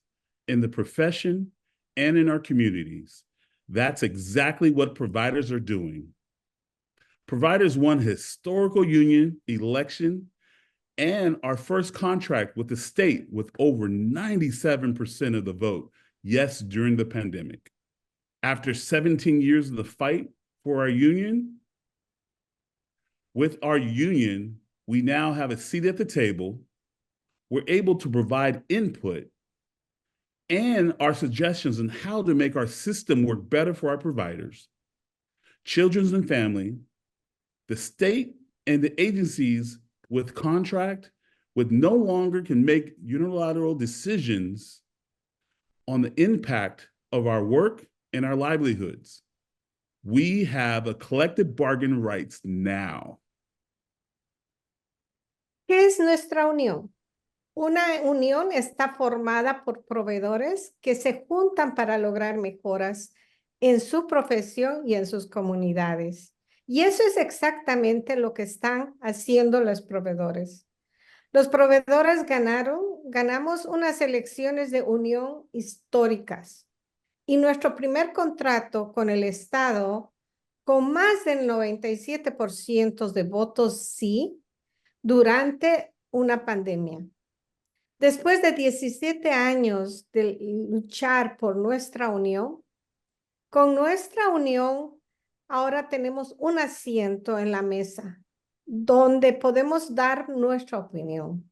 in the profession and in our communities. That's exactly what providers are doing. Providers won historical union election and our first contract with the state with over 97% of the vote, yes, during the pandemic. After 17 years of the fight for our union, with our union, we now have a seat at the table. We're able to provide input and our suggestions on how to make our system work better for our providers, children and family, the state and the agencies with contract with no longer can make unilateral decisions on the impact of our work and our livelihoods. We have a collective bargain rights now. ¿Qué es nuestra unión? Una unión está formada por proveedores que se juntan para lograr mejoras en su profesión y en sus comunidades. Y eso es exactamente lo que están haciendo los proveedores. Los proveedores ganamos unas elecciones de unión históricas. Y nuestro primer contrato con el Estado, con más del 97% de votos sí, durante una pandemia. Después de 17 años de luchar por nuestra unión, con nuestra unión ahora tenemos un asiento en la mesa donde podemos dar nuestra opinión,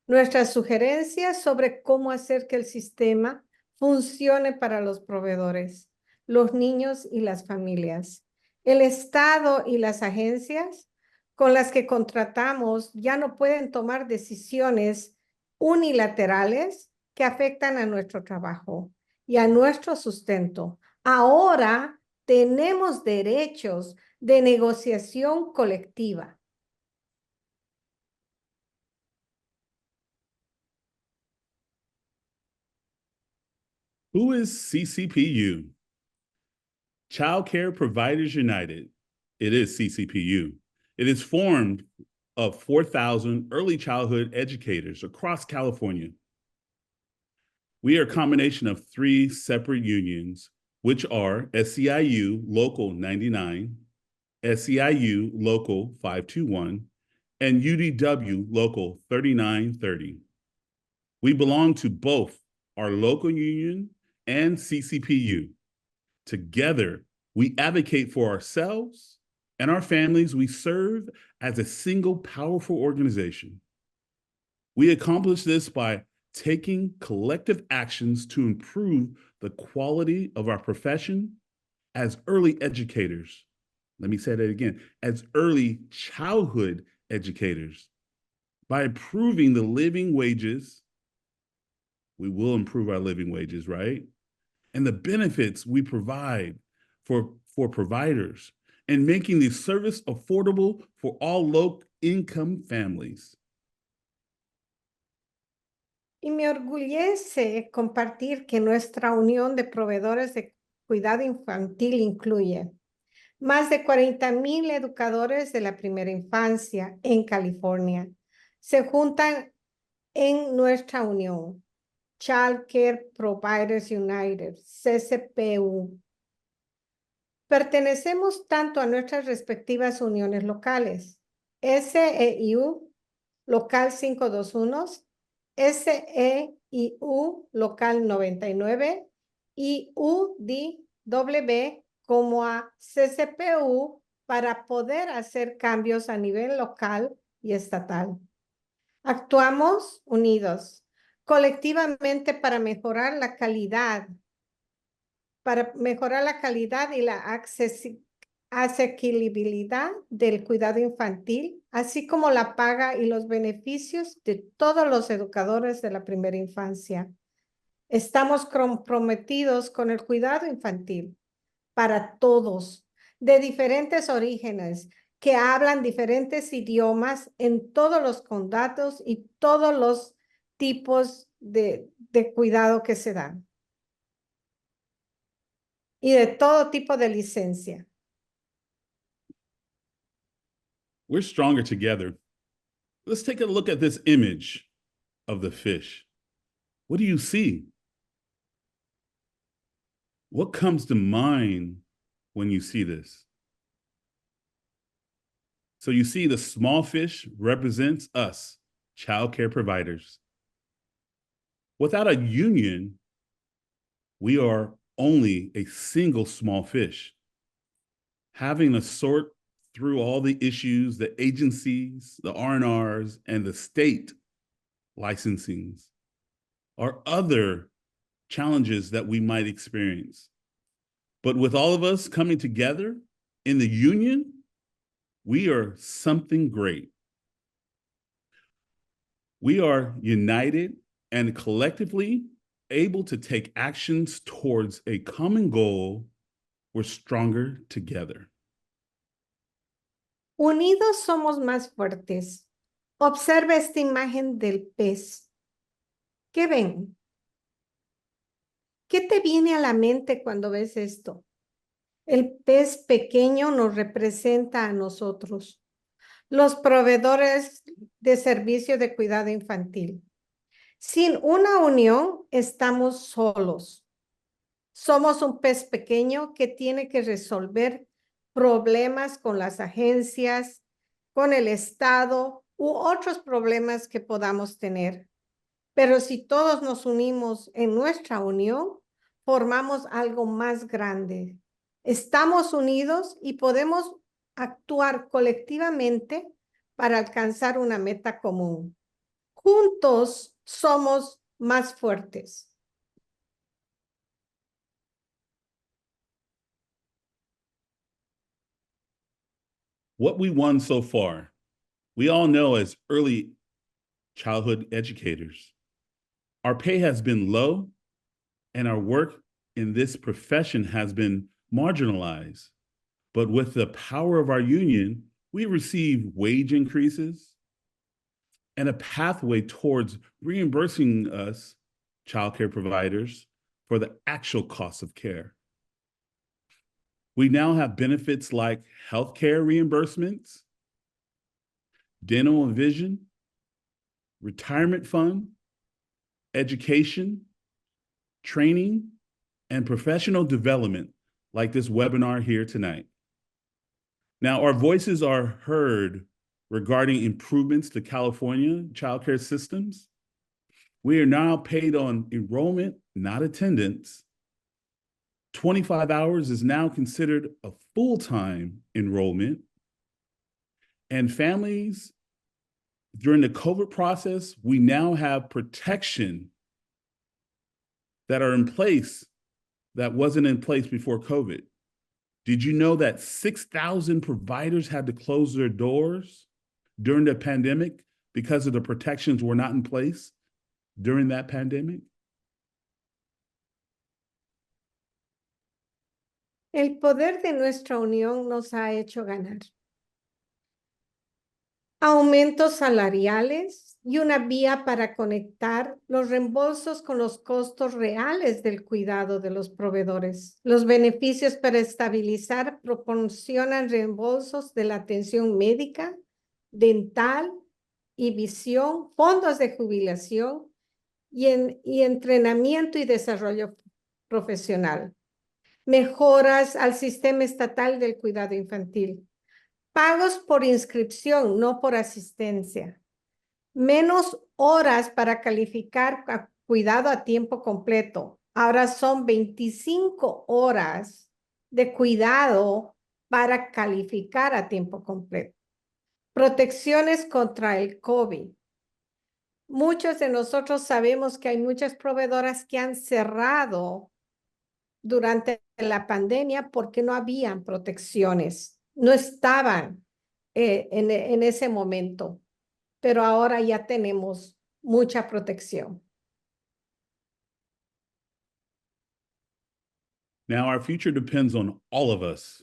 nuestras sugerencias sobre cómo hacer que el sistema funcione para los proveedores, los niños y las familias. El Estado y las agencias con las que contratamos ya no pueden tomar decisiones unilaterales que afectan a nuestro trabajo y a nuestro sustento. Ahora tenemos derechos de negociación colectiva. Who is CCPU? Child Care Providers United. It is CCPU. It is formed of 4,000 early childhood educators across California. We are a combination of 3 separate unions, which are SEIU Local 99, SEIU Local 521, and UDW Local 3930. We belong to both our local union and CCPU. Together, we advocate for ourselves and our families we serve as a single powerful organization. We accomplish this by taking collective actions to improve the quality of our profession as early educators, Let me say that again, as early childhood educators. By improving the living wages, we will improve our living wages, right? And the benefits we provide for providers and making the service affordable for all low-income families. Y me orgullece compartir que nuestra unión de proveedores de cuidado infantil incluye más de 40,000 educadores de la primera infancia en California. Se juntan en nuestra unión. Child Care Providers United, CCPU. Pertenecemos tanto a nuestras respectivas uniones locales, SEIU Local 521, SEIU Local 99 y UDW como a CCPU para poder hacer cambios a nivel local y estatal. Actuamos unidos, colectivamente para mejorar la calidad y la asequibilidad del cuidado infantil, así como la paga y los beneficios de todos los educadores de la primera infancia. Estamos comprometidos con el cuidado infantil para todos, de diferentes orígenes, que hablan diferentes idiomas en todos los condados y todos los tipos de cuidado que se dan. Y de todo tipo de licencia. We're stronger together. Let's take a look at this image of the fish. What do you see? What comes to mind when you see this? So you see the small fish represents us, child care providers. Without a union, we are only a single small fish. Having to sort through all the issues, the agencies, the R&Rs, and the state licensings are other challenges that we might experience. But with all of us coming together in the union, we are something great. We are united and collectively able to take actions towards a common goal. We're stronger together. Unidos somos más fuertes. Observa esta imagen del pez. ¿Qué ven? ¿Qué te viene a la mente cuando ves esto? El pez pequeño nos representa a nosotros, los proveedores de servicio de cuidado infantil. Sin una unión, estamos solos. Somos un pez pequeño que tiene que resolver problemas con las agencias, con el Estado u otros problemas que podamos tener. Pero si todos nos unimos en nuestra unión, formamos algo más grande. Estamos unidos y podemos actuar colectivamente para alcanzar una meta común. Juntos somos más fuertes. What we won so far, we all know as early childhood educators. Our pay has been low and our work in this profession has been marginalized. But with the power of our union, we receive wage increases and a pathway towards reimbursing us, childcare providers, for the actual cost of care. We now have benefits like healthcare reimbursements, dental and vision, retirement fund, education, training, and professional development like this webinar here tonight. Now, our voices are heard regarding improvements to California childcare systems. We are now paid on enrollment, not attendance. 25 hours is now considered a full-time enrollment. And families, during the COVID process, we now have protection that are in place that wasn't in place before COVID. Did you know that 6,000 providers had to close their doors during the pandemic because of the protections were not in place during that pandemic? El poder de nuestra unión nos ha hecho ganar. Aumentos salariales y una vía para conectar los reembolsos con los costos reales del cuidado de los proveedores. Los beneficios para estabilizar proporcionan reembolsos de la atención médica, dental y visión, fondos de jubilación y entrenamiento y desarrollo profesional. Mejoras al sistema estatal del cuidado infantil. Pagos por inscripción, no por asistencia. Menos horas para calificar a cuidado a tiempo completo. Ahora son 25 horas de cuidado para calificar a tiempo completo. Protecciones contra el COVID. Muchos de nosotros sabemos que hay muchas proveedoras que han cerrado durante la pandemia porque no habían protecciones, no estaban en ese momento, pero ahora ya tenemos mucha protección. Now, our future depends on all of us.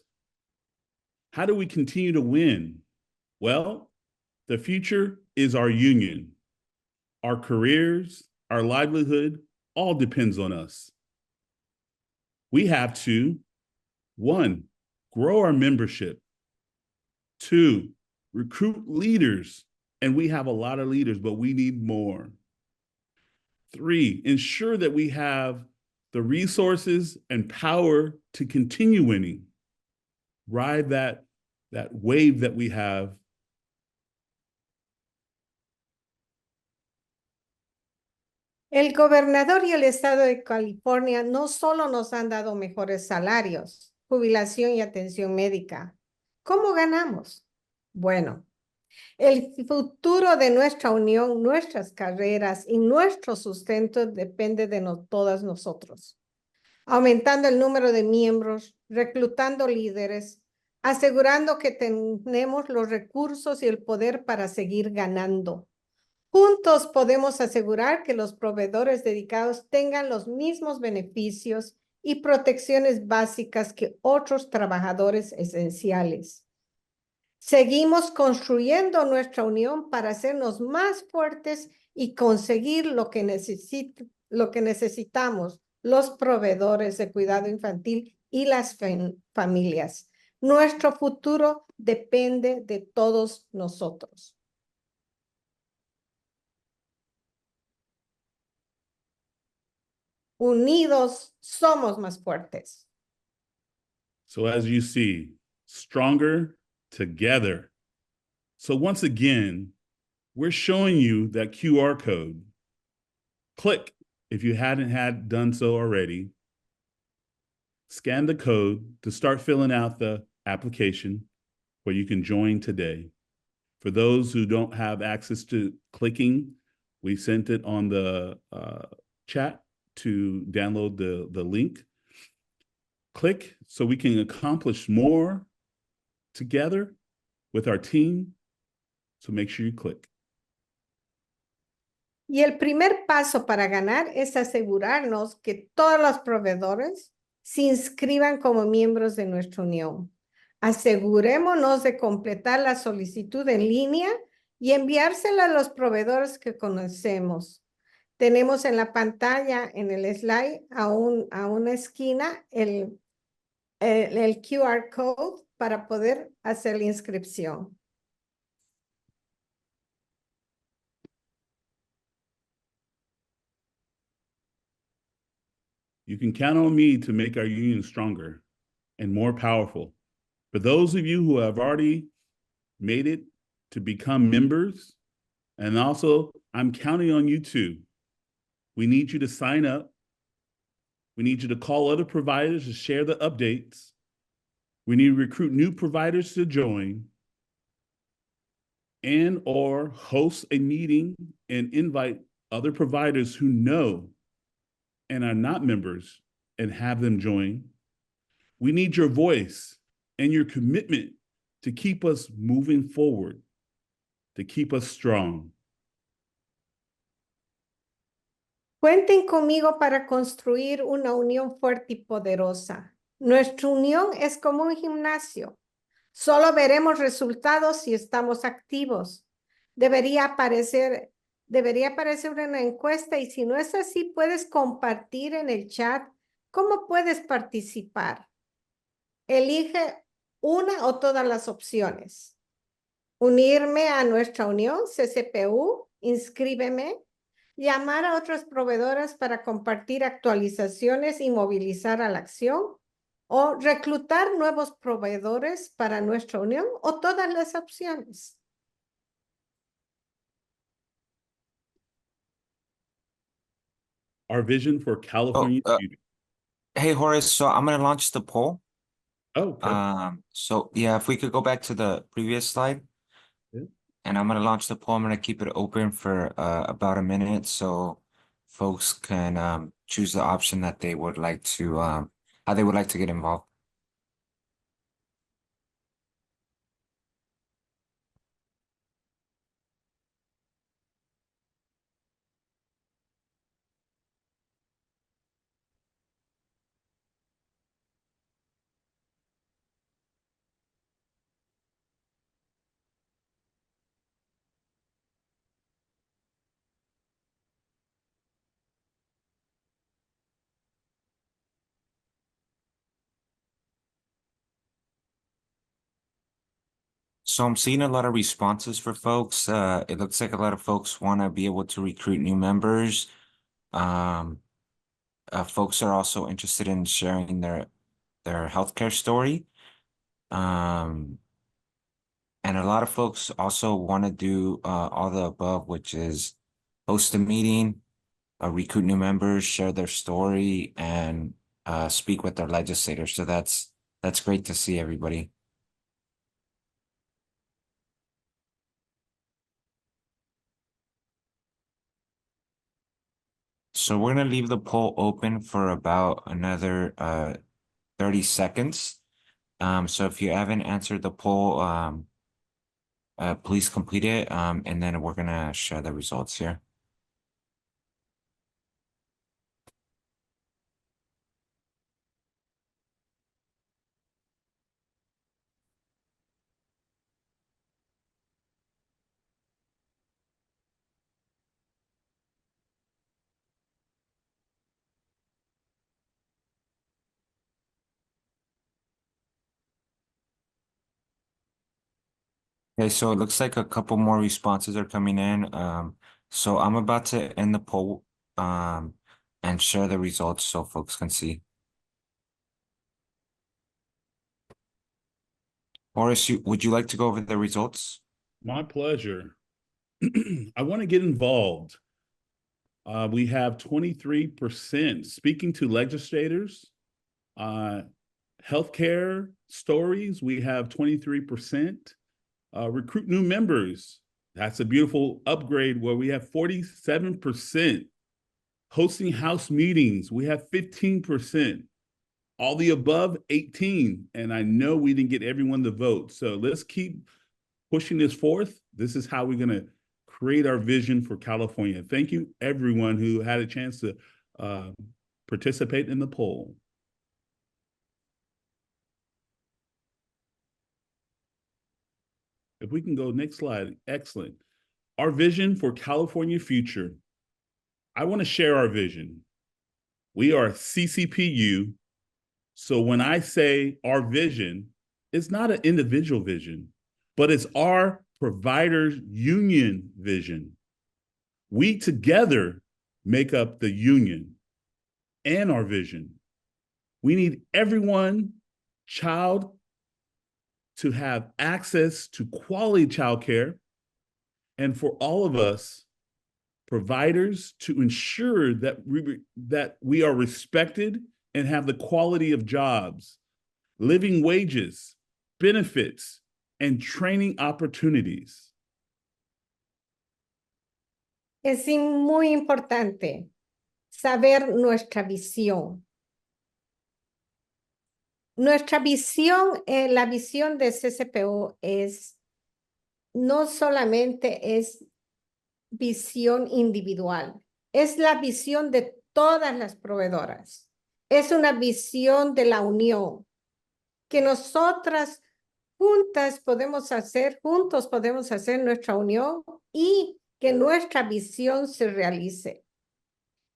How do we continue to win? Well, the future is our union. Our careers, our livelihood, all depends on us. We have to, 1, grow our membership. 2, recruit leaders. And we have a lot of leaders, but we need more. 3, ensure that we have the resources and power to continue winning. Ride that wave that we have. El gobernador y el estado de California no solo nos han dado mejores salarios, jubilación y atención médica. ¿Cómo ganamos? Bueno, el futuro de nuestra unión, nuestras carreras y nuestro sustento depende de todas nosotros. Aumentando el número de miembros, reclutando líderes, asegurando que tenemos los recursos y el poder para seguir ganando. Juntos podemos asegurar que los proveedores dedicados tengan los mismos beneficios y protecciones básicas que otros trabajadores esenciales. Seguimos construyendo nuestra unión para hacernos más fuertes y conseguir lo que necesitamos los proveedores de cuidado infantil y las familias. Nuestro futuro depende de todos nosotros. Unidos somos más fuertes. So as you see, stronger together. So once again, we're showing you that QR code. Click if you hadn't done so already. Scan the code to start filling out the application where you can join today. For those who don't have access to clicking, we sent it on the chat to download the link. Click so we can accomplish more together with our team. So make sure you click. Y el primer paso para ganar es asegurarnos que todos los proveedores se inscriban como miembros de nuestra unión. Asegurémonos de completar la solicitud en línea y enviársela a los proveedores que conocemos. Tenemos en la pantalla, en el slide, a una esquina, el QR code para poder hacer la inscripción. You can count on me to make our union stronger and more powerful. For those of you who have already made it to become members, and also I'm counting on you too. We need you to sign up. We need you to call other providers to share the updates. We need to recruit new providers to join and or host a meeting and invite other providers who know and are not members and have them join. We need your voice and your commitment to keep us moving forward, to keep us strong. Cuenten conmigo para construir una unión fuerte y poderosa. Nuestra unión es como un gimnasio. Solo veremos resultados si estamos activos. Debería aparecer una encuesta y si no es así, puedes compartir en el chat cómo puedes participar. Elige una o todas las opciones. Unirme a nuestra unión, CCPU, inscríbeme, llamar a otras proveedoras para compartir actualizaciones y movilizar a la acción, o reclutar nuevos proveedores para nuestra unión, o todas las opciones. Our vision for California. Hey, Horace, so I'm going to launch the poll. Oh, okay. So yeah, if we could go back to the previous slide. Yeah. And I'm going to launch the poll. I'm going to keep it open for about a minute so folks can choose the option that they would like to, how they would like to get involved. So I'm seeing a lot of responses for folks. It looks like a lot of folks want to be able to recruit new members. Folks are also interested in sharing their healthcare story. And a lot of folks also want to do all the above, which is host a meeting, recruit new members, share their story, and speak with their legislators. So that's great to see, everybody. So we're going to leave the poll open for about another 30 seconds. So if you haven't answered the poll, please complete it, and then we're going to share the results here. Okay, so it looks like a couple more responses are coming in. So I'm about to end the poll and share the results so folks can see. Horace, would you like to go over the results? My pleasure. I want to get involved. We have 23% speaking to legislators. Healthcare stories, we have 23%. Recruit new members. That's a beautiful upgrade where we have 47%. Hosting house meetings, we have 15%. All the above, 18. And I know we didn't get everyone to vote. So let's keep pushing this forth. This is how we're going to create our vision for California. Thank you, everyone who had a chance to participate in the poll. If we can go next slide, excellent. Our vision for California future. I want to share our vision. We are CCPU. So when I say our vision, it's not an individual vision, but it's our providers union vision. We together make up the union and our vision. We need everyone, child, to have access to quality childcare, and for all of us, providers, to ensure that we are respected and have the quality of jobs, living wages, benefits, and training opportunities. Es muy importante saber nuestra visión. nuestra visión, la visión de CCPU es, no solamente es visión individual, es la visión de todas las proveedoras. Es una visión de la unión que nosotras juntos podemos hacer nuestra unión y que nuestra visión se realice.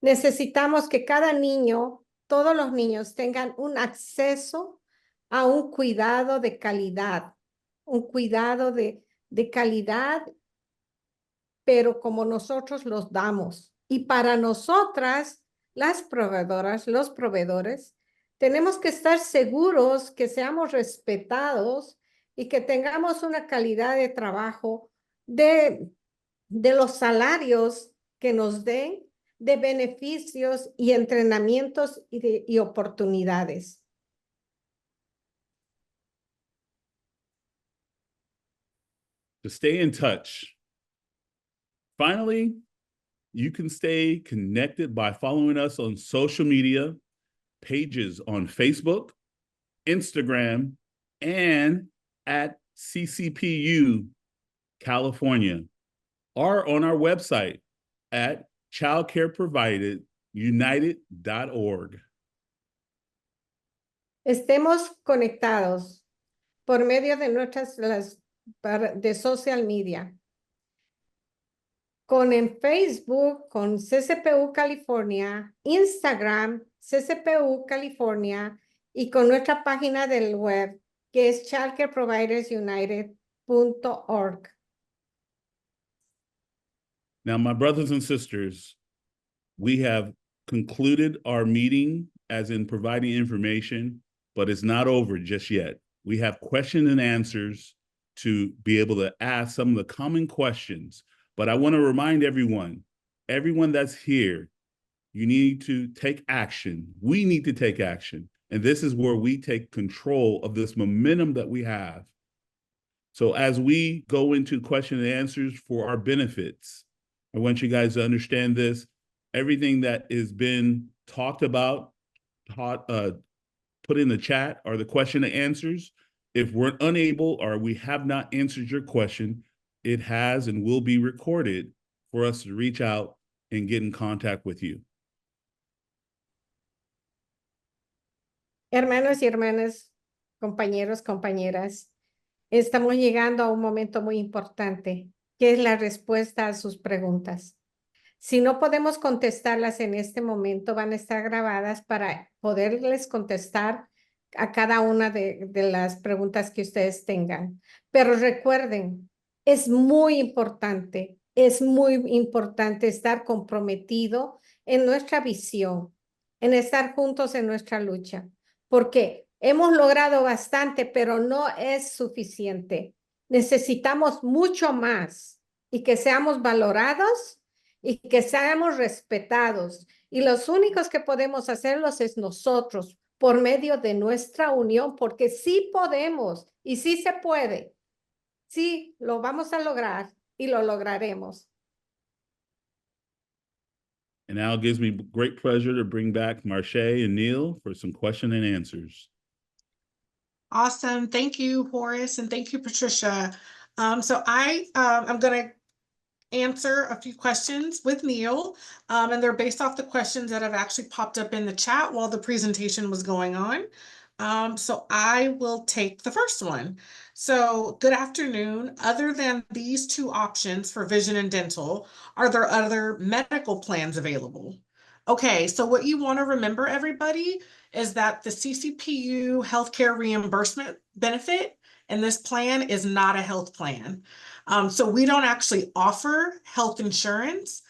Necesitamos que cada niño, todos los niños tengan un acceso a un cuidado de calidad, un cuidado de calidad, pero como nosotros los damos. Y para nosotras, las proveedoras, los proveedores, tenemos que estar seguros que seamos respetados y que tengamos una calidad de trabajo de los salarios que nos den, de beneficios y entrenamientos y oportunidades. To stay in touch. Finally, you can stay connected by following us on social media, pages on Facebook, Instagram, and at CCPU California, or on our website at childcareprovidedunited.org. Estemos conectados por medio de de social media. En Facebook, con CCPU California, Instagram, CCPU California, y con nuestra página del web, que es childcareprovidersunited.org. Now, my brothers and sisters, we have concluded our meeting as in providing information, but it's not over just yet. We have questions and answers to be able to ask some of the common questions. But I want to remind everyone that's here, you need to take action. We need to take action. And this is where we take control of this momentum that we have. So as we go into question and answers for our benefits, I want you guys to understand this. Everything that has been talked about, put in the chat are the question and answers. If we're unable or we have not answered your question, it has and will be recorded for us to reach out and get in contact with you. Hermanos y hermanas, compañeros, compañeras, estamos llegando a un momento muy importante, que es la respuesta a sus preguntas. Si no podemos contestarlas en este momento, van a estar grabadas para poderles contestar a cada una de las preguntas que ustedes tengan. Pero recuerden, es muy importante estar comprometido en nuestra visión, en estar juntos en nuestra lucha, porque hemos logrado bastante, pero no es suficiente. Necesitamos mucho más y que seamos valorados y que seamos respetados. Y los únicos que podemos hacerlos es nosotros, por medio de nuestra unión, porque sí podemos y sí se puede. Sí, lo vamos a lograr y lo lograremos. And now it gives me great pleasure to bring back Marche and Neil for some question and answers. Awesome. Thank you, Horace, and thank you, Patricia. So I'm going to answer a few questions with Neil, and they're based off the questions that have actually popped up in the chat while the presentation was going on. So I will take the first one. So good afternoon. Other than these two options for vision and dental, are there other medical plans available? Okay, so what you want to remember, everybody, is that the CCPU healthcare reimbursement benefit in this plan is not a health plan. So we don't actually offer health insurance.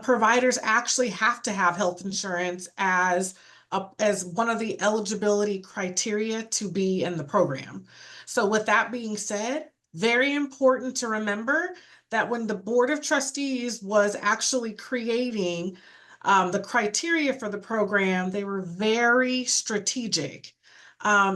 Providers actually have to have health insurance as one of the eligibility criteria to be in the program. So with that being said, very important to remember that when the Board of Trustees was actually creating the criteria for the program, they were very strategic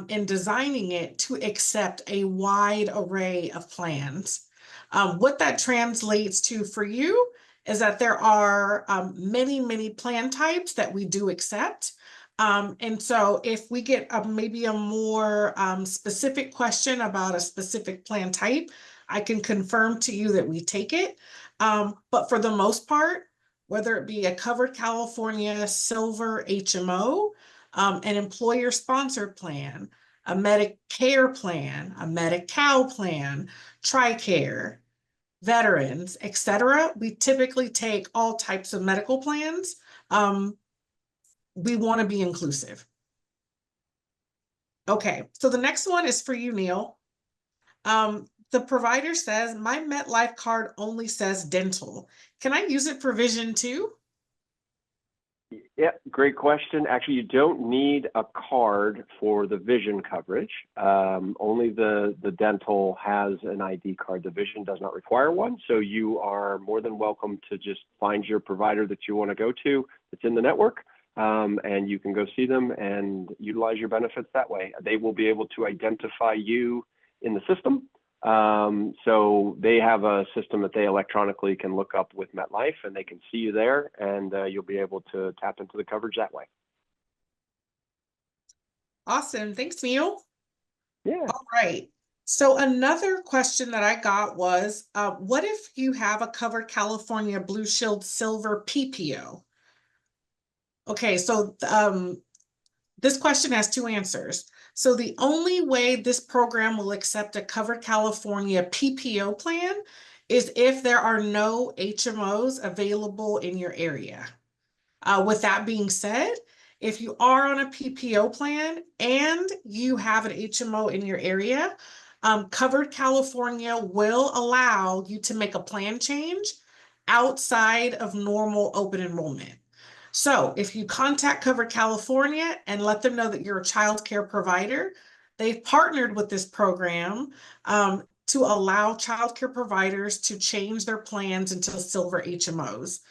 in designing it to accept a wide array of plans. What that translates to for you is that there are many, many plan types that we do accept. And so if we get maybe a more specific question about a specific plan type, I can confirm to you that we take it. But for the most part, whether it be a Covered California Silver HMO, an employer-sponsored plan, a Medicare plan, a Medi-Cal plan, TRICARE, veterans, etc., we typically take all types of medical plans. We want to be inclusive. Okay, so the next one is for you, Neil. The provider says, my MetLife card only says dental. Can I use it for vision too? Yeah, great question. Actually, you don't need a card for the vision coverage. Only the dental has an ID card. The vision does not require one. So you are more than welcome to just find your provider that you want to go to that's in the network. And you can go see them and utilize your benefits that way. They will be able to identify you in the system. So they have a system that they electronically can look up with MetLife, and they can see you there, and you'll be able to tap into the coverage that way. Awesome. Thanks, Neil. Yeah. All right. So another question that I got was, what if you have a Covered California Blue Shield Silver PPO? Okay, so this question has two answers. So the only way this program will accept a Covered California PPO plan is if there are no HMOs available in your area. With that being said, if you are on a PPO plan and you have an HMO in your area, Covered California will allow you to make a plan change outside of normal open enrollment. So if you contact Covered California and let them know that you're a child care provider, they've partnered with this program to allow child care providers to change their plans into silver HMOs.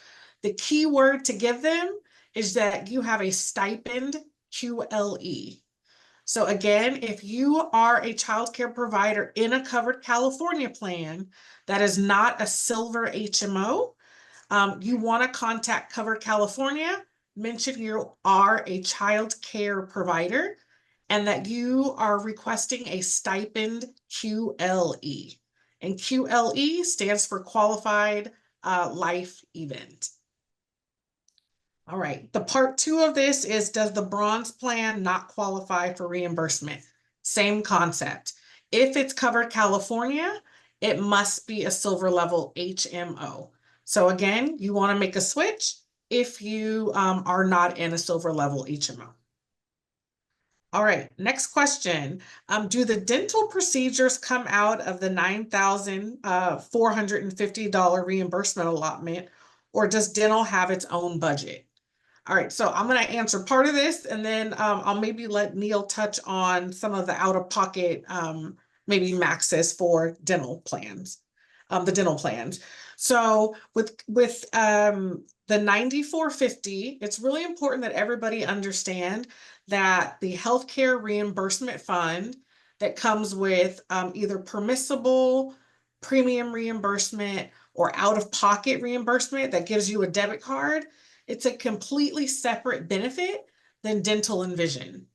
The key word to give them is that you have a stipend QLE. So again, if you are a child care provider in a Covered California plan that is not a silver HMO, you want to contact Covered California, mention you are a child care provider, and that you are requesting a stipend QLE. And QLE stands for Qualified Life Event. All right, the part two of this is, does the bronze plan not qualify for reimbursement? Same concept. If it's Covered California, it must be a silver level HMO. So again, you want to make a switch if you are not in a silver level HMO. All right, next question. Do the dental procedures come out of the $9,450 reimbursement allotment, or does dental have its own budget? All right, so I'm going to answer part of this, and then I'll maybe let Neil touch on some of the out-of-pocket maybe maxes for dental plans, the dental plans. So with the 9450, it's really important that everybody understand that the healthcare reimbursement fund that comes with either permissible premium reimbursement or out-of-pocket reimbursement that gives you a debit card, it's a completely separate benefit than dental and vision.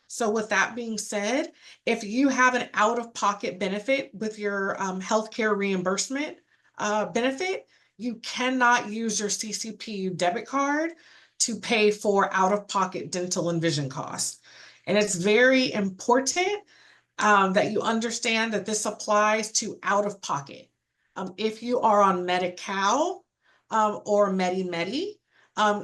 So with that being said, if you have an out-of-pocket benefit with your healthcare reimbursement benefit, you cannot use your CCPU debit card to pay for out-of-pocket dental and vision costs. And it's very important that you understand that this applies to out-of-pocket. If you are on Medi-Cal or Medi-Medi,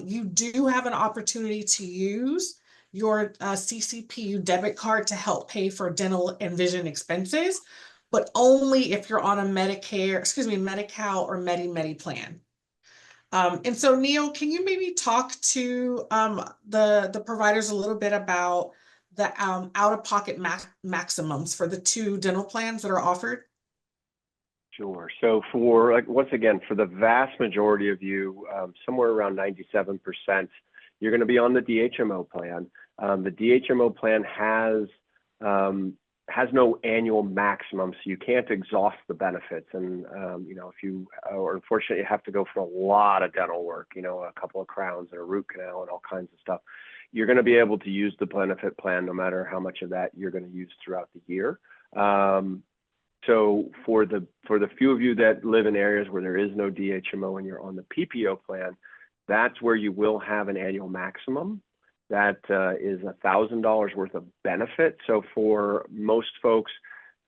you do have an opportunity to use your CCPU debit card to help pay for dental and vision expenses, but only if you're on a Medi-Cal or Medi-Medi plan. And so Neil, can you maybe talk to the providers a little bit about the out-of-pocket maximums for the two dental plans that are offered? Sure. So for, like, once again, for the vast majority of you, somewhere around 97%, you're going to be on the DHMO plan. The DHMO plan has no annual maximum, so you can't exhaust the benefits. And you know, if you or unfortunately you have to go for a lot of dental work, you know, a couple of crowns and a root canal and all kinds of stuff, you're going to be able to use the benefit plan no matter how much of that you're going to use throughout the year. So for the few of you that live in areas where there is no DHMO and you're on the PPO plan, that's where you will have an annual maximum. That is $1,000 worth of benefit. So for most folks,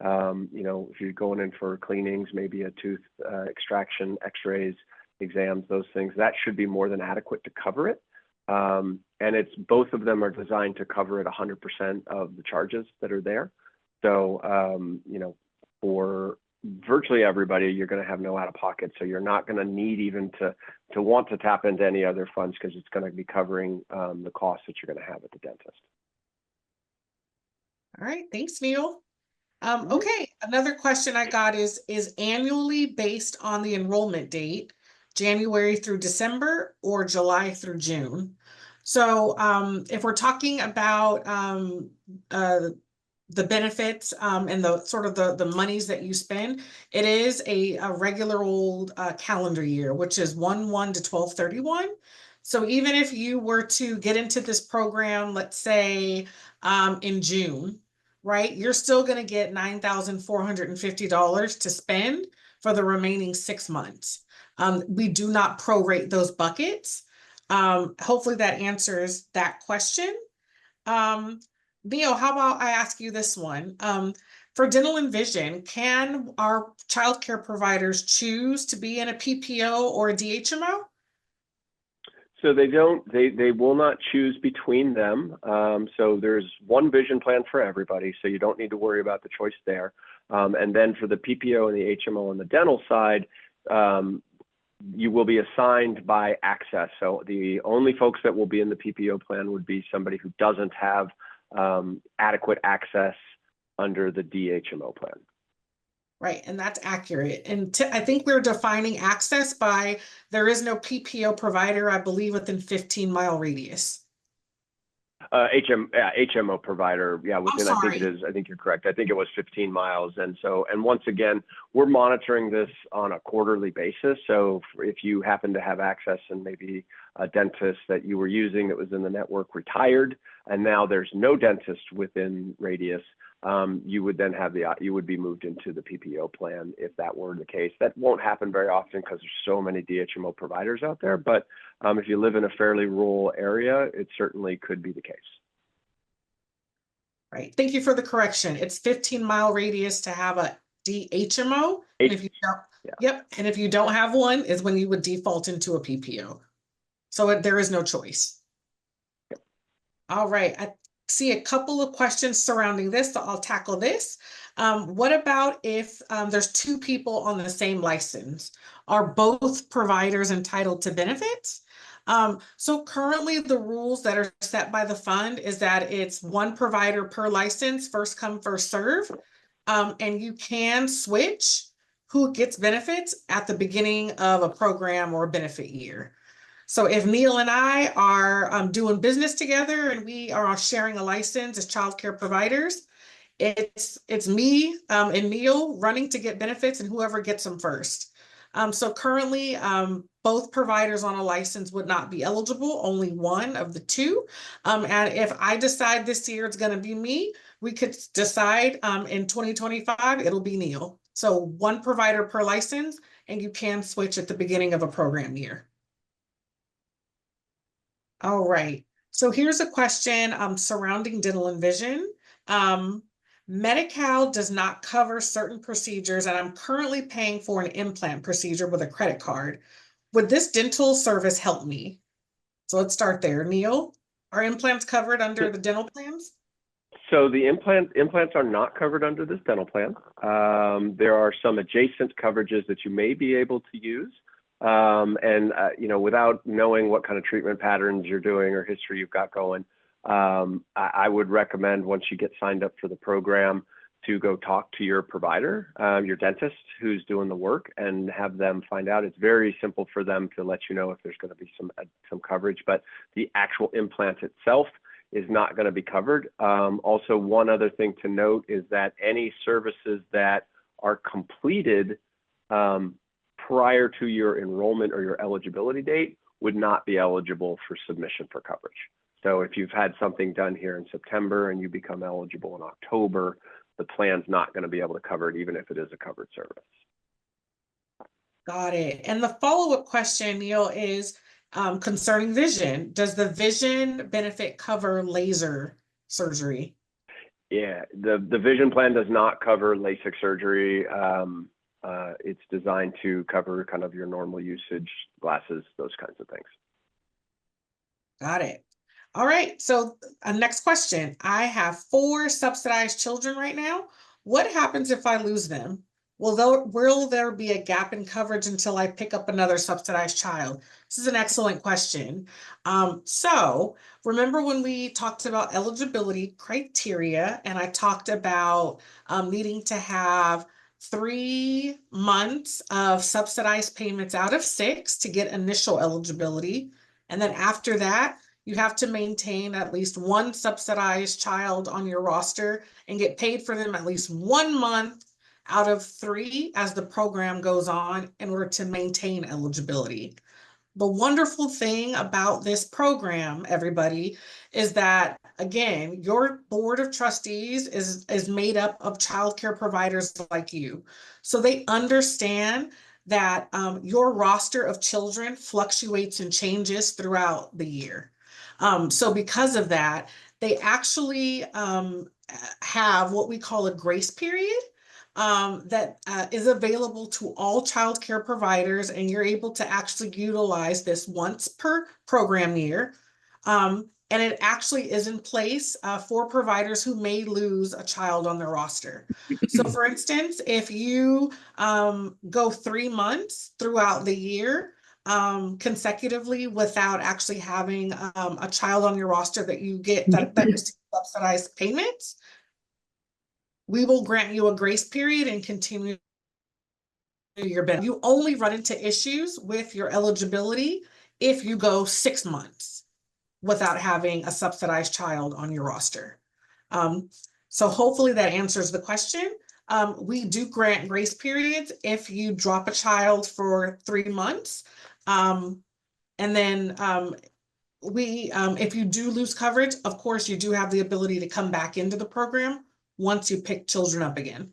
you know, if you're going in for cleanings, maybe a tooth extraction, x-rays, exams, those things, that should be more than adequate to cover it. And it's both of them are designed to cover it 100% of the charges that are there. So, you know, for virtually everybody, you're going to have no out of pocket. So you're not going to need even to want to tap into any other funds because it's going to be covering the costs that you're going to have at the dentist. All right, thanks, Neil. Okay, another question I got is annually based on the enrollment date, January through December or July through June? So if we're talking about the benefits and the sort of the monies that you spend, it is a regular old calendar year, which is 1/1 to 12/31. So even if you were to get into this program, let's say in June, right, you're still going to get $9,450 to spend for the remaining 6 months. We do not prorate those buckets. Hopefully that answers that question. Neil, how about I ask you this one? For dental and vision, can our childcare providers choose to be in a PPO or a DHMO? So they will not choose between them. So there's one vision plan for everybody, so you don't need to worry about the choice there. And then for the PPO and the HMO on the dental side, you will be assigned by access. So the only folks that will be in the PPO plan would be somebody who doesn't have adequate access under the DHMO plan. Right, and that's accurate. And I think we're defining access by there is no PPO provider, I believe, within 15-mile radius. HMO provider, yeah, within, I think it is, I think you're correct. I think it was 15 miles. And so, and once again, we're monitoring this on a quarterly basis. So if you happen to have access and maybe a dentist that you were using that was in the network retired, and now there's no dentist within radius, you would then have you would be moved into the PPO plan if that were the case. That won't happen very often because there's so many DHMO providers out there, but if you live in a fairly rural area, it certainly could be the case. Right, thank you for the correction. It's 15-mile radius to have a DHMO. And if you don't, yep, and if you don't have one, is when you would default into a PPO. So there is no choice. Yep. All right, I see a couple of questions surrounding this, so I'll tackle this. What about if there's two people on the same license? Are both providers entitled to benefits? So currently the rules that are set by the fund is that it's one provider per license, first come, first serve. And you can switch who gets benefits at the beginning of a program or a benefit year. So if Neil and I are doing business together and we are sharing a license as childcare providers, it's me and Neil running to get benefits and whoever gets them first. So currently, both providers on a license would not be eligible, only one of the two. And if I decide this year it's going to be me, we could decide in 2025, it'll be Neil. So one provider per license, and you can switch at the beginning of a program year. All right, so here's a question surrounding dental and vision. Medi-Cal does not cover certain procedures, and I'm currently paying for an implant procedure with a credit card. Would this dental service help me? So let's start there. Neil, are implants covered under the dental plans? So the implants are not covered under this dental plan. There are some adjacent coverages that you may be able to use. You know, without knowing what kind of treatment patterns you're doing or history you've got going, I would recommend once you get signed up for the program to go talk to your provider, your dentist who's doing the work, and have them find out. It's very simple for them to let you know if there's going to be some coverage, but the actual implant itself is not going to be covered. Also, one other thing to note is that any services that are completed prior to your enrollment or your eligibility date would not be eligible for submission for coverage. So if you've had something done here in September and you become eligible in October, the plan's not going to be able to cover it, even if it is a covered service. Got it. And the follow-up question, Neil, is concerning vision. Does the vision benefit cover laser surgery? Yeah, the vision plan does not cover LASIK surgery. It's designed to cover kind of your normal usage, glasses, those kinds of things. Got it. All right. So next question. I have 4 subsidized children right now. What happens if I lose them? Will there be a gap in coverage until I pick up another subsidized child? This is an excellent question. So remember when we talked about eligibility criteria, and I talked about needing to have 3 months of subsidized payments out of 6 to get initial eligibility. And then after that, you have to maintain at least 1 subsidized child on your roster and get paid for them at least 1 month out of 3 as the program goes on in order to maintain eligibility. The wonderful thing about this program, everybody, is that, again, your board of trustees is made up of childcare providers like you. So they understand that your roster of children fluctuates and changes throughout the year. So because of that, they actually have what we call a grace period that is available to all childcare providers, and you're able to actually utilize this once per program year. And it actually is in place for providers who may lose a child on their roster. So for instance, if you go 3 months throughout the year consecutively without actually having a child on your roster that you get that receives subsidized payments, we will grant you a grace period and continue your benefit. You only run into issues with your eligibility if you go 6 months without having a subsidized child on your roster. So hopefully that answers the question. We do grant grace periods if you drop a child for 3 months. And then if you do lose coverage, of course, you do have the ability to come back into the program once you pick children up again.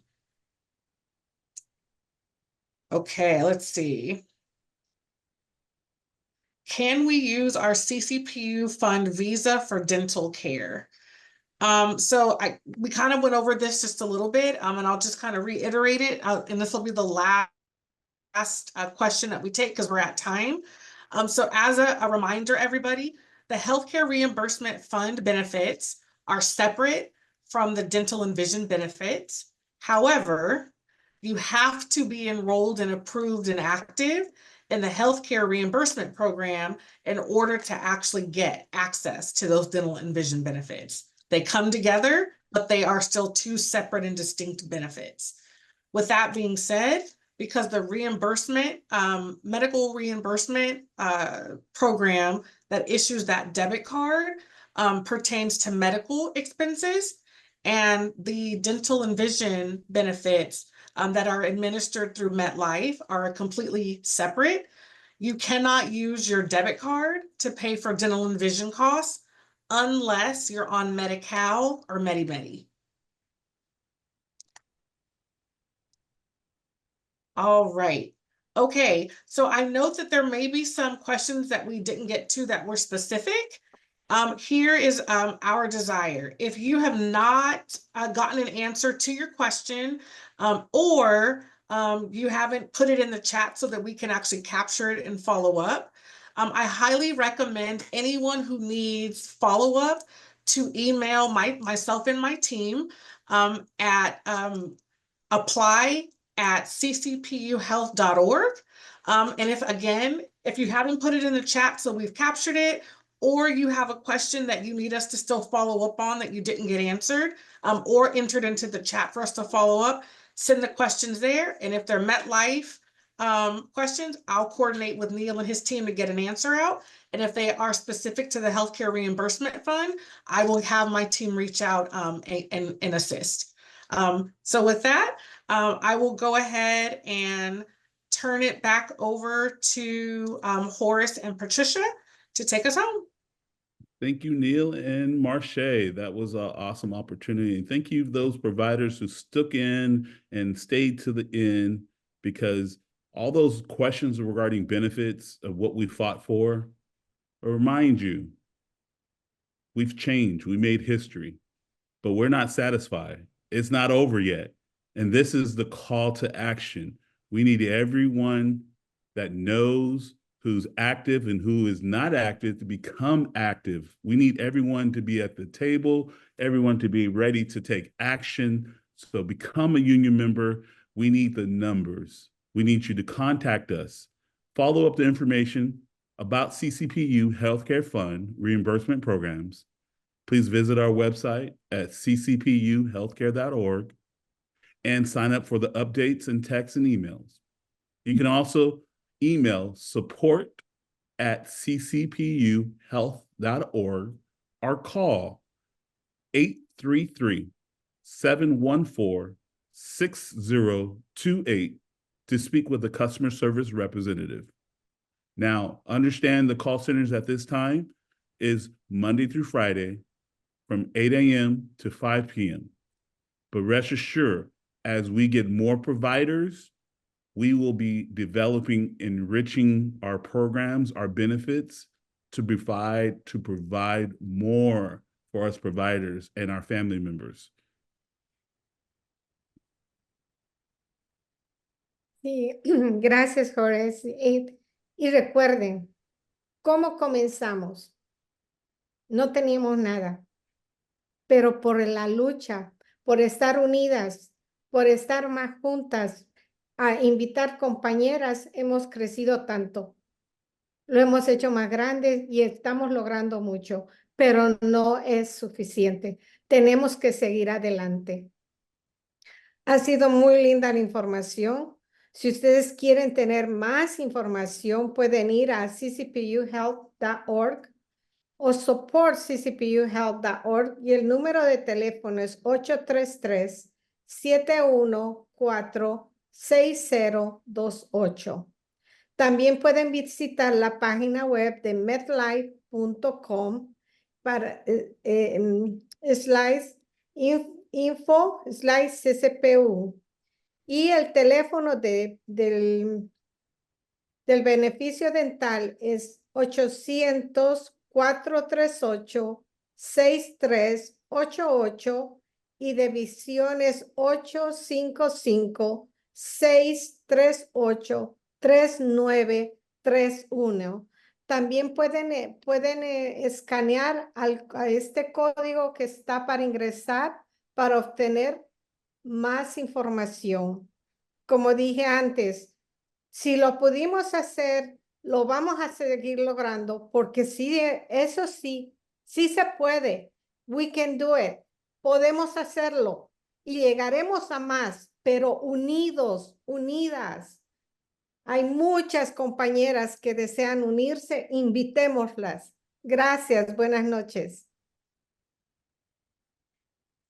Okay, let's see. Can we use our CCPU fund Visa for dental care? So we kind of went over this just a little bit, and I'll just kind of reiterate it, and this will be the last question that we take because we're at time. So as a reminder, everybody, the healthcare reimbursement fund benefits are separate from the dental and vision benefits. However, you have to be enrolled and approved and active in the healthcare reimbursement program in order to actually get access to those dental and vision benefits. They come together, but they are still 2 separate and distinct benefits. With that being said, because the reimbursement, medical reimbursement program that issues that debit card pertains to medical expenses, and the dental and vision benefits that are administered through MetLife are completely separate. You cannot use your debit card to pay for dental and vision costs unless you're on Medi-Cal or Medi-Medi. All right. Okay, so I know that there may be some questions that we didn't get to that were specific. Here is our desire. If you have not gotten an answer to your question, or you haven't put it in the chat so that we can actually capture it and follow up, I highly recommend anyone who needs follow-up to email myself and my team at apply@ccpuhealth.org. And if you haven't put it in the chat, so we've captured it, or you have a question that you need us to still follow up on that you didn't get answered, or entered into the chat for us to follow up, send the questions there. And if they're MetLife questions, I'll coordinate with Neil and his team to get an answer out. And if they are specific to the healthcare reimbursement fund, I will have my team reach out and assist. So with that, I will go ahead and turn it back over to Horace and Patricia to take us home. Thank you, Neil and Marche. That was an awesome opportunity. And thank you, those providers who stuck in and stayed to the end, because all those questions regarding benefits of what we fought for, I remind you, we've changed, we made history, but we're not satisfied. It's not over yet. And this is the call to action. We need everyone that knows who's active and who is not active to become active. We need everyone to be at the table, everyone to be ready to take action. So become a union member. We need the numbers. We need you to contact us. Follow up the information about CCPU Healthcare Fund reimbursement programs. Please visit our website at ccpuhealthcare.org and sign up for the updates and texts and emails. You can also email support@ccpuhealth.org or call 833-714-6028 to speak with a customer service representative. Now, understand the call centers at this time is Monday through Friday from 8 a.m. to 5 p.m. But rest assured, as we get more providers, we will be developing, enriching our programs, our benefits to provide more for us providers and our family members. Sí, gracias, Horace. Y recuerden, ¿cómo comenzamos? No teníamos nada, pero por la lucha, por estar unidas, por estar más juntas, a invitar compañeras, hemos crecido tanto. Lo hemos hecho más grande y estamos logrando mucho, pero no es suficiente. Tenemos que seguir adelante. Ha sido muy linda la información. Si ustedes quieren tener más información, pueden ir a ccpuhealth.org o support.ccpuhealth.org y el número de teléfono es 833-714-6028. También pueden visitar la página web de medlife.com para info /CCPU y el teléfono del beneficio dental es 800-438-6388 y de visión es 855-638-3931. También pueden escanear a este código que está para ingresar para obtener más información. Como dije antes, si lo pudimos hacer, lo vamos a seguir logrando porque sí, eso sí, sí se puede. We can do it. Podemos hacerlo y llegaremos a más, pero unidos, unidas. Hay muchas compañeras que desean unirse, invitémoslas. Gracias, buenas noches.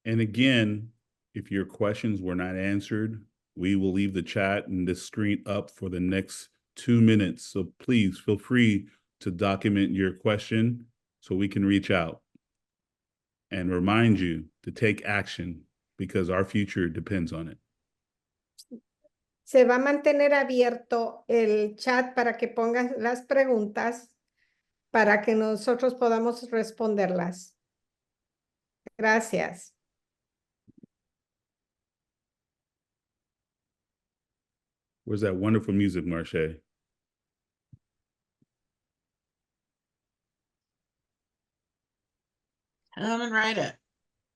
And again, if your questions were not answered, we will leave the chat and the screen up for the next 2 minutes. So please feel free to document your question so we can reach out and remind you to take action because our future depends on it. Se va a mantener abierto el chat para que pongan las preguntas para que nosotros podamos responderlas. Gracias. Where's that wonderful music, Marche? Come and write it.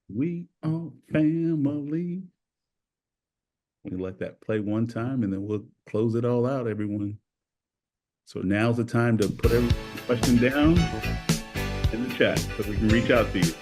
We are family. We let that play one time and then we'll close it all out, everyone. So now's the time to put every question down in the chat so we can reach out to you.